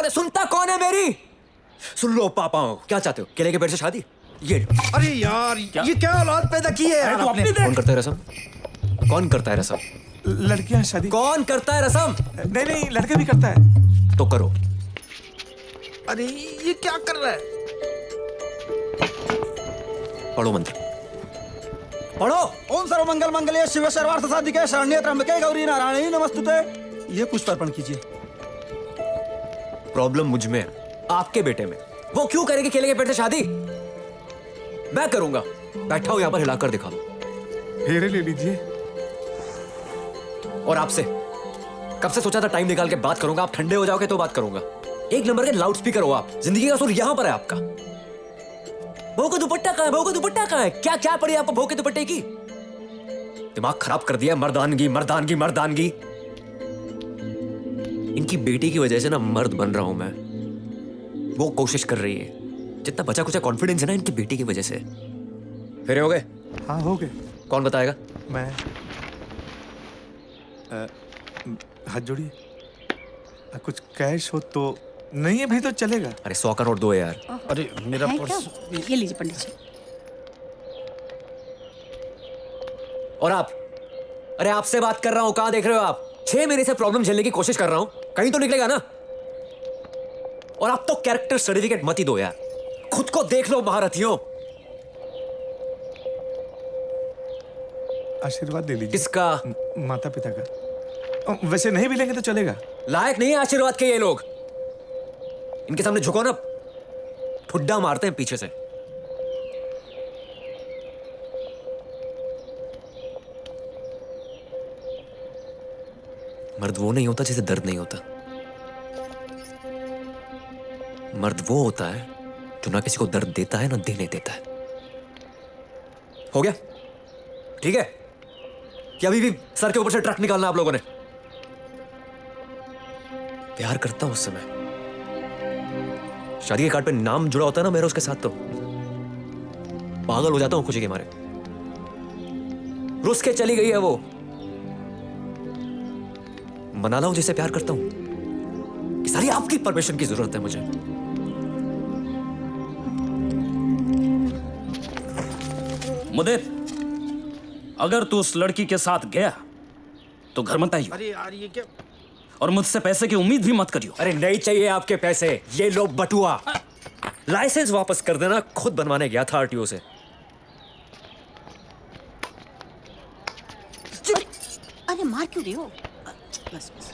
Speaker 2: सुनता कौन है मेरी? सुन लो पापा, क्या चाहते हो? केले के पेड़ से शादी? ये
Speaker 18: अरे यार ये क्या औलाद पैदा की है यार आपने?
Speaker 2: कौन करता है रसम? कौन करता है रसम?
Speaker 18: लड़कियां शादी।
Speaker 2: कौन करता है रसम?
Speaker 18: नहीं लड़का भी करता है।
Speaker 2: तो करो।
Speaker 18: अरे ये क्या कर रहा है?
Speaker 2: पढ़ो मंत्र। पढ़ो।
Speaker 10: ओम सर्वमंगल मंगले शिव सर्वार्थ साधिके शरण्ये त्र्यंबके गौरी नारायणी नमस्तुते। ये पुष्प अर्पण कीजिए।
Speaker 2: प्रॉब्लम मुझ में है, आपके बेटे में। वो क्यों करेगी केले के पेड़ से शादी? मैं करूंगा। बैठा हूं यहाँ पर, हिलाकर दिखा दो।
Speaker 18: फेरे ले लीजिए।
Speaker 2: और आपसे कब से सोचा था टाइम निकाल के बात करूंगा, आप ठंडे हो जाओगे तो बात करूंगा। एक नंबर के लाउड स्पीकर हो आप। जिंदगी का सुर यहां पर है आपका। बहू का दुपट्टा कहां है? बहू का दुपट्टा कहां है? क्या क्या पड़ी आपको बहू के दुपट्टे की? दिमाग खराब कर दिया। मर्दानगी मर्दानगी मर्दानगी। इनकी बेटी की वजह से ना मर्द बन रहा हूं मैं। वो कोशिश कर रही है। जितना बचा कुछ कॉन्फिडेंस है ना इनकी बेटी की वजह से। फेरे हो गए?
Speaker 18: हाँ हो गए।
Speaker 2: कौन बताएगा?
Speaker 18: मैं। हाथ जोड़िए। कुछ कैश हो तो नहीं है भी तो चलेगा।
Speaker 2: अरे 100 का नोट दो यार।
Speaker 18: अरे मेरा
Speaker 3: है
Speaker 18: पर्स।
Speaker 3: क्या? ये लीजिए पंडित जी।
Speaker 2: और आप? अरे आपसे बात कर रहा हूं, कहां देख रहे हो आप? 6 महीने से प्रॉब्लम झेलने की कोशिश कर रहा हूं, कहीं तो निकलेगा ना। और आप तो कैरेक्टर सर्टिफिकेट मत ही दो यार, खुद को देख लो महारथियों।
Speaker 18: आशीर्वाद दे लीजिए।
Speaker 2: किसका?
Speaker 18: माता पिता का। वैसे नहीं भी लेंगे तो चलेगा।
Speaker 2: लायक नहीं है आशीर्वाद के ये लोग। इनके सामने झुको ना, ठुड्डा मारते हैं पीछे से। मर्द वो नहीं होता जिसे दर्द नहीं होता। मर्द वो होता है जो ना किसी को दर्द देता है ना देने देता है। हो गया? ठीक है कि अभी भी सर के ऊपर से ट्रक निकालना आप लोगों ने? प्यार करता हूं उस समय। शादी के कार्ड पे नाम जुड़ा होता है ना मेरा उसके साथ, तो पागल हो जाता हूं खुशी के मारे। रुस के चली गई है वो। मना ला हूं जिसे प्यार करता हूं कि सारी आपकी परमिशन की जरूरत है मुझे।
Speaker 11: मुदित, अगर तू उस लड़की के साथ गया तो घर मत आइयो।
Speaker 18: अरे यार ये क्या?
Speaker 11: और मुझसे पैसे की उम्मीद भी मत करियो।
Speaker 2: अरे नहीं चाहिए आपके पैसे, ये लो बटुआ। लाइसेंस वापस कर देना, खुद बनवाने गया था आरटीओ से।
Speaker 3: अरे मार क्यों रही हो?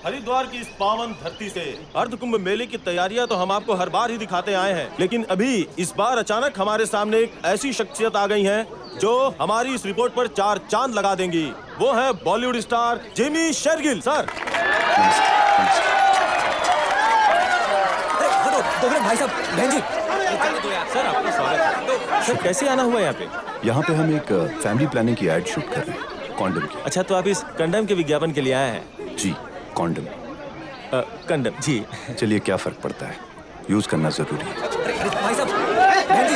Speaker 6: हरिद्वार की इस पावन धरती से अर्ध कुंभ मेले की तैयारियां तो हम आपको हर बार ही दिखाते आए हैं, लेकिन अभी इस बार अचानक हमारे सामने एक ऐसी शख्सियत आ गई है जो हमारी इस रिपोर्ट पर 4 चांद लगा देंगी। वो है Bollywood star Jimmy Shergill. Sir
Speaker 2: भाई साहब, बहन जी।
Speaker 6: सर आपका स्वागत है। सर कैसे आना हुआ यहाँ पे?
Speaker 20: यहाँ पे हम एक फैमिली प्लानिंग की एड शूट कर रहे हैं, कॉन्डम की।
Speaker 6: अच्छा, तो आप इस कंडम के विज्ञापन के लिए आए हैं?
Speaker 20: जी, कॉन्डम।
Speaker 6: कंडम जी।
Speaker 20: चलिए क्या फर्क पड़ता है, यूज करना जरूरी है।
Speaker 2: भाई साहब, बहन जी।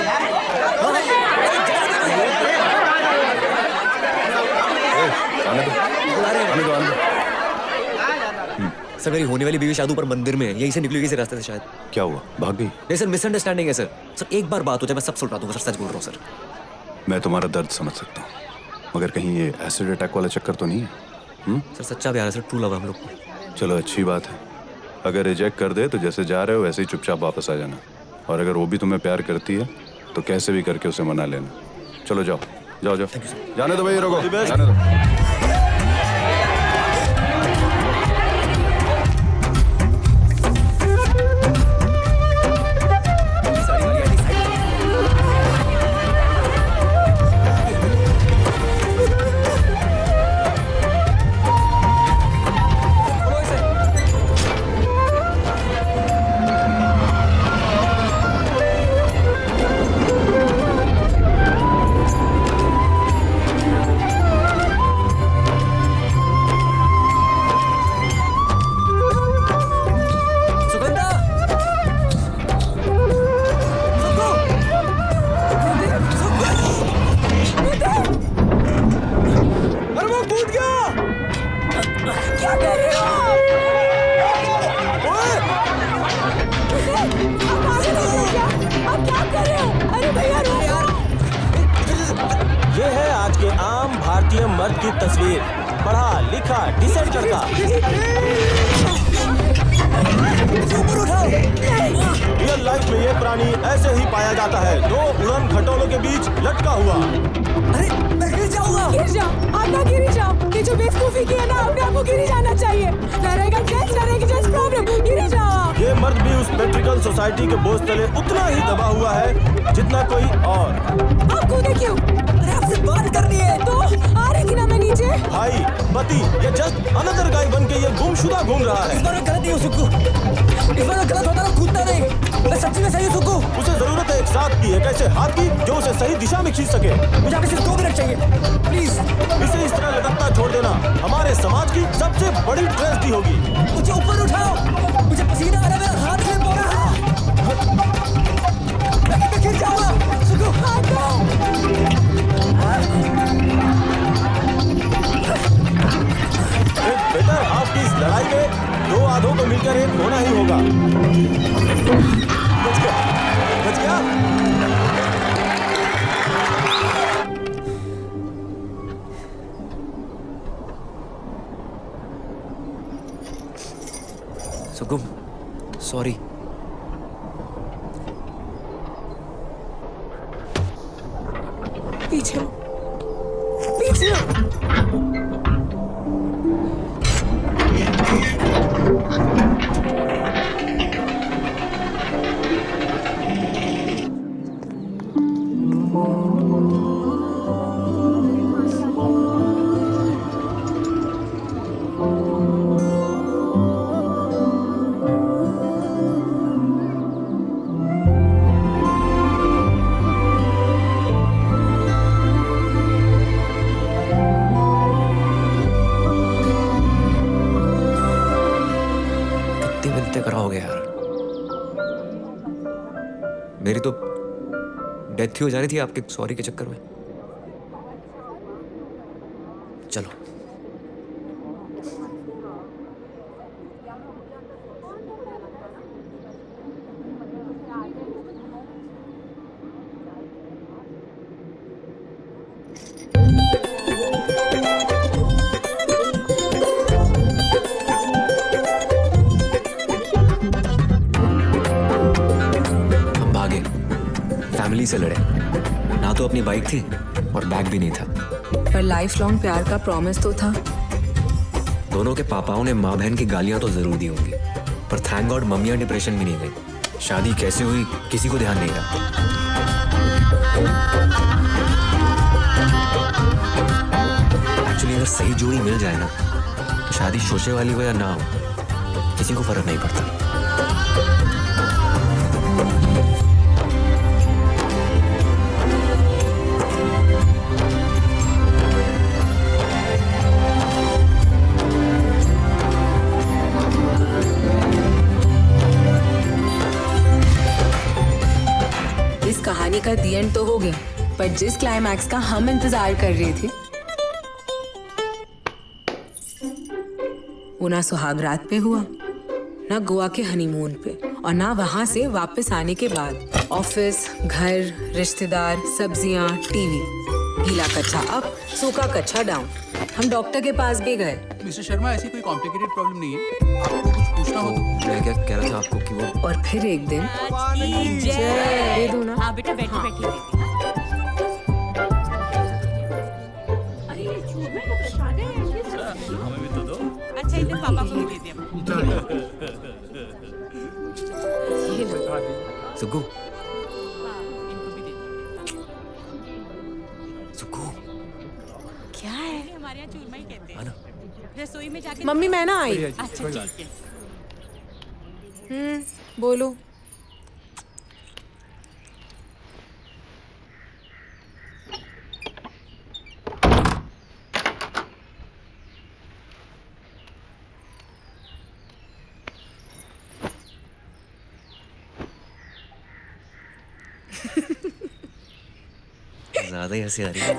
Speaker 2: सर मेरी होने वाली बीवी शादी पर मंदिर में है, यहीं से निकली, इसी रास्ते से शायद।
Speaker 20: क्या हुआ, भाग गई?
Speaker 2: नहीं सर, मिसअंडरस्टैंडिंग है सर। सर एक बार बात हो जाए मैं सब सुलझा दूंगा सर, सच बोल रहा हूँ सर।
Speaker 20: मैं तुम्हारा दर्द समझ सकता हूँ,
Speaker 9: मगर कहीं ये एसिड अटैक वाला चक्कर तो नहीं है?
Speaker 2: सर सच्चा प्यार है सर, ट्रू लव हम लोग को।
Speaker 9: चलो अच्छी बात है। अगर रिजेक्ट कर दे तो जैसे जा रहे हो वैसे ही चुपचाप वापस आ जाना, और अगर वो भी तुम्हें प्यार करती है तो कैसे भी करके उसे मना लेना। चलो जाओ जाओ जाओ, जाने दो भाई, रोको, जाने दो।
Speaker 6: ये है आज के आम भारतीय मर्द की तस्वीर, पढ़ा लिखा डिसेंट लड़का। रियल लाइफ में ये प्राणी ऐसे ही पाया जाता है, दो उड़न खटोलों के बीच लटका हुआ।
Speaker 14: अरे मैं गिर जाऊंगा। गिर जाओ, आप ना गिर जाओ। ये जो बेवकूफी की है ना, अपने आपको गिर जाना चाहिए। रहेगी जस्ट प्रॉब्लम, गिर जाओ।
Speaker 6: ये मर्द भी उस पेट्रिकल सोसाइटी के बोझ तले उतना ही दबा हुआ है जितना कोई और।
Speaker 14: आप कूदे क्यों? अरे आपसे बात करनी है तो आ रही थी ना मैं नीचे।
Speaker 6: भाई पति ये जस्ट अनदर गाय बन के ये गुमशुदा घूम रहा है।
Speaker 14: इस बार गलत नहीं हो सुक्कू, इस बार गलत होता ना कूदता नहीं। मैं सच्ची में सही हूँ सुक्कू।
Speaker 6: उसे जरूरत है एक साथ की, एक ऐसे हाथ की जो उसे सही दिशा में खींच सके।
Speaker 14: मुझे आपसे सिर्फ 2 मिनट चाहिए प्लीज।
Speaker 6: इसे इस तरह लटकता छोड़ देना हमारे समाज की सबसे बड़ी ट्रेजेडी होगी।
Speaker 14: मुझे ऊपर उठाओ, मुझे पसीना आ रहा है, मेरा हाथ हिल पड़ा है। मैं गिर जाऊंगा सुक्कू, हाथ दो।
Speaker 6: एक बेहतर हाफ की इस लड़ाई में 2 आधों को मिलकर एक होना ही होगा। बच गया, बच गया।
Speaker 2: सुकुम, सॉरी।
Speaker 14: पीछे पीछे।
Speaker 2: कराओगे यार, मेरी तो डेथ ही हो जानी थी आपके सॉरी के चक्कर में। चलो फैमिली से लड़े, ना तो अपनी बाइक थी और बैग भी नहीं था,
Speaker 1: पर लाइफ लॉन्ग प्यार का प्रॉमिस तो था।
Speaker 2: दोनों के पापाओं ने माँ बहन की गालियां तो जरूर दी होंगी, पर थैंक गॉड मम्मियां डिप्रेशन में नहीं गई। शादी कैसे हुई किसी को ध्यान नहीं रहा। एक्चुअली अगर सही जोड़ी मिल जाए ना, तो शादी शोशे वाली हो या ना हो किसी को फर्क नहीं पड़ता।
Speaker 1: कहानी का दी एंड तो हो गया, पर जिस क्लाइमैक्स का हम इंतजार कर रहे थे वो ना सुहाग रात पे हुआ, ना गोवा के हनीमून पे, और ना वहां से वापस आने के बाद। ऑफिस, घर, रिश्तेदार, सब्जियां, टीवी, गीला कच्चा अप, सूखा कच्चा डाउन। हम डॉक्टर के पास भी गए।
Speaker 21: मिस्टर शर्मा, ऐसी कोई कॉम्प्लिकेटेड प्रॉब्लम नहीं है। आपको कुछ पूछना हो तो।
Speaker 2: मैं क्या कह रहा था आपको कि वो
Speaker 1: और फिर एक दिन
Speaker 3: जय
Speaker 1: दे दूं ना?
Speaker 3: हाँ बेटा बैठी बैठी
Speaker 11: हमें भी तो दो।
Speaker 3: अच्छा इधर पापा को भी दे
Speaker 2: सुगु
Speaker 3: क्या है? हमारे यहाँ चूरमा ही कहते हैं। रसोई में जाके
Speaker 1: मम्मी मैं ना आई।
Speaker 3: अच्छा ठीक है।
Speaker 1: बोलो।
Speaker 2: ज्यादा ही हंसी आ रही है।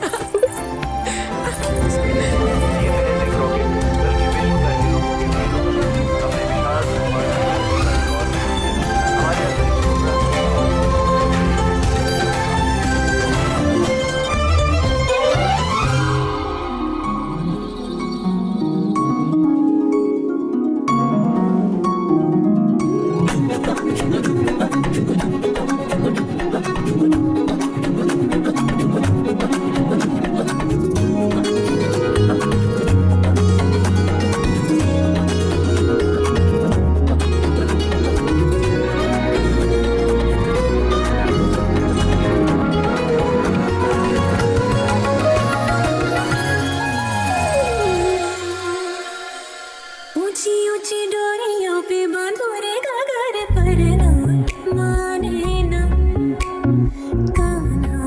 Speaker 16: ऊंची ऊंची डोरियों पे बांधो रे घाघर पर ना माने ना कान्हा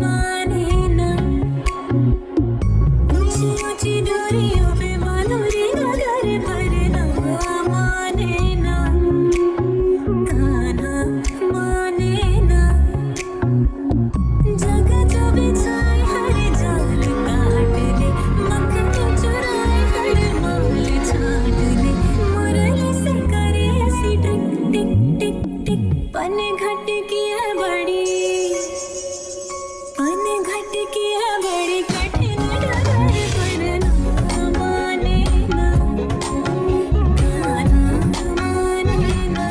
Speaker 16: माने ना। ऊंची ऊंची डोरियों पे बांधो रे घाघर पर ना माने ना कान्हा माने ना। जग जो बिछाए हर जाल काट ले, मखन चुराए हर माल छाट ले। मुरली से करे ऐसी टिक टिक टिक टिक। पन घट की है बड़ी, पन घट की है बड़ी कठिन डगर पर ना माने ना कान्हा माने ना।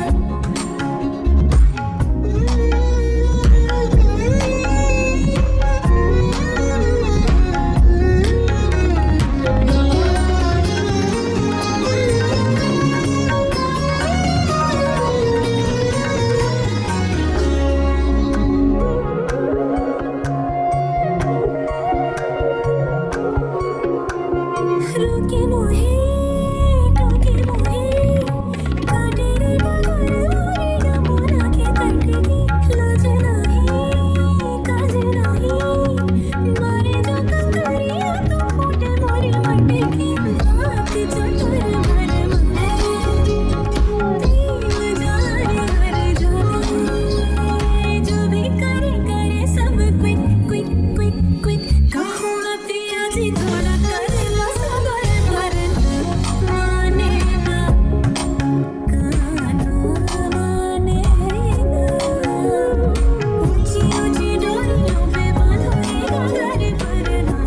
Speaker 16: रोके मोहे टोके मोहे काटे रे डगर मोरे यमुना के तट की। लाज नाही काज नाही मारे जो कंकरिया तो फूटे मोरे मटे की। बात चतुर भर मारे प्रेम जाने हर जाने। जो भी करे करे सब क्विक क्विक क्विक क्विक। कहूँ मैं पिया जी थोड़ा कर लो सबर भरना माने ना कान्हा माने ना। ऊंची ऊंची डोरियों पे बांधो रे घाघर पर ना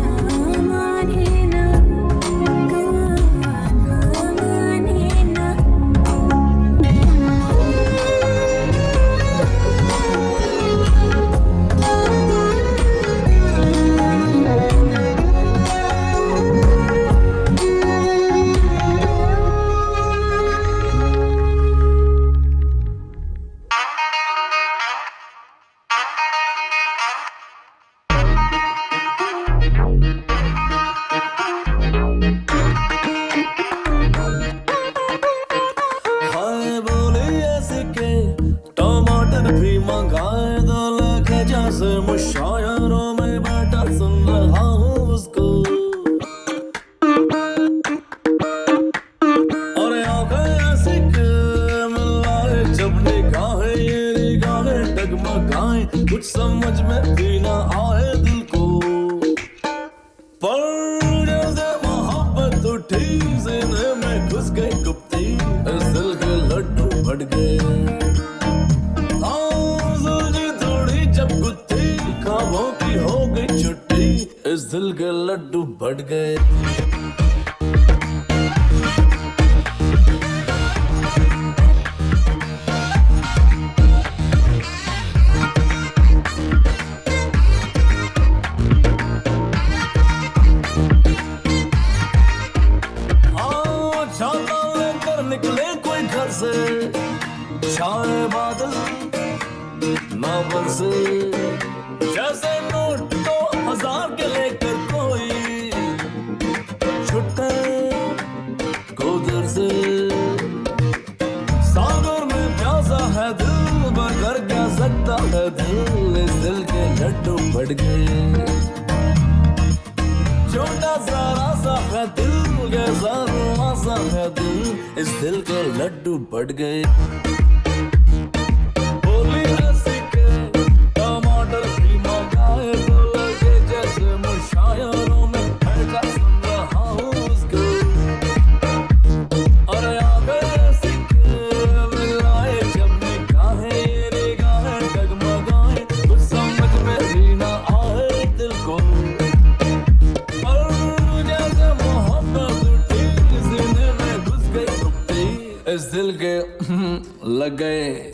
Speaker 16: माने ना कान्हा माने ना।
Speaker 15: हाय बोले ऐसे के टमाटर भी मंगाए दो लाख जैसे मुशायरों में बैठा सुन रहा हूँ उसको। और आंखें ऐसे के मिलाए जब निगाहें ये निगाहें डगमगाए। कुछ समझ में भी ना आए दिल को, पर जैसे मोहब्बत उठी सीने में घुस गई गुप्ती। इस दिल के लड्डू फट गए। हाँ सुलझी थोड़ी जब गुत्थी ख्वाबों की हो गई छुट्टी। दिल के लड्डू बढ़ गए निकले कोई घर से छाए बादल ना बरसे जैसे नोट तो 1000 के लेकर कोई छुट्टे गोदर से सागर में प्यासा है दिल भर क्या सकता है दिल इस दिल के लड्डू बढ़ गए छोटा सा रासा है दिल कैसा रुआसा है दिल इस दिल के लड्डू बढ़ गए बोली ऐसी के टमाटर भी मंगाए तो लगे जैसे मुशायरों में बैठा सुन रहा हूँ उसको अरे आ गए ऐसी के मिलाए जब निगाहें डगमगाए कुछ समझ में भी ना आए दिल को इस दिल के लग गए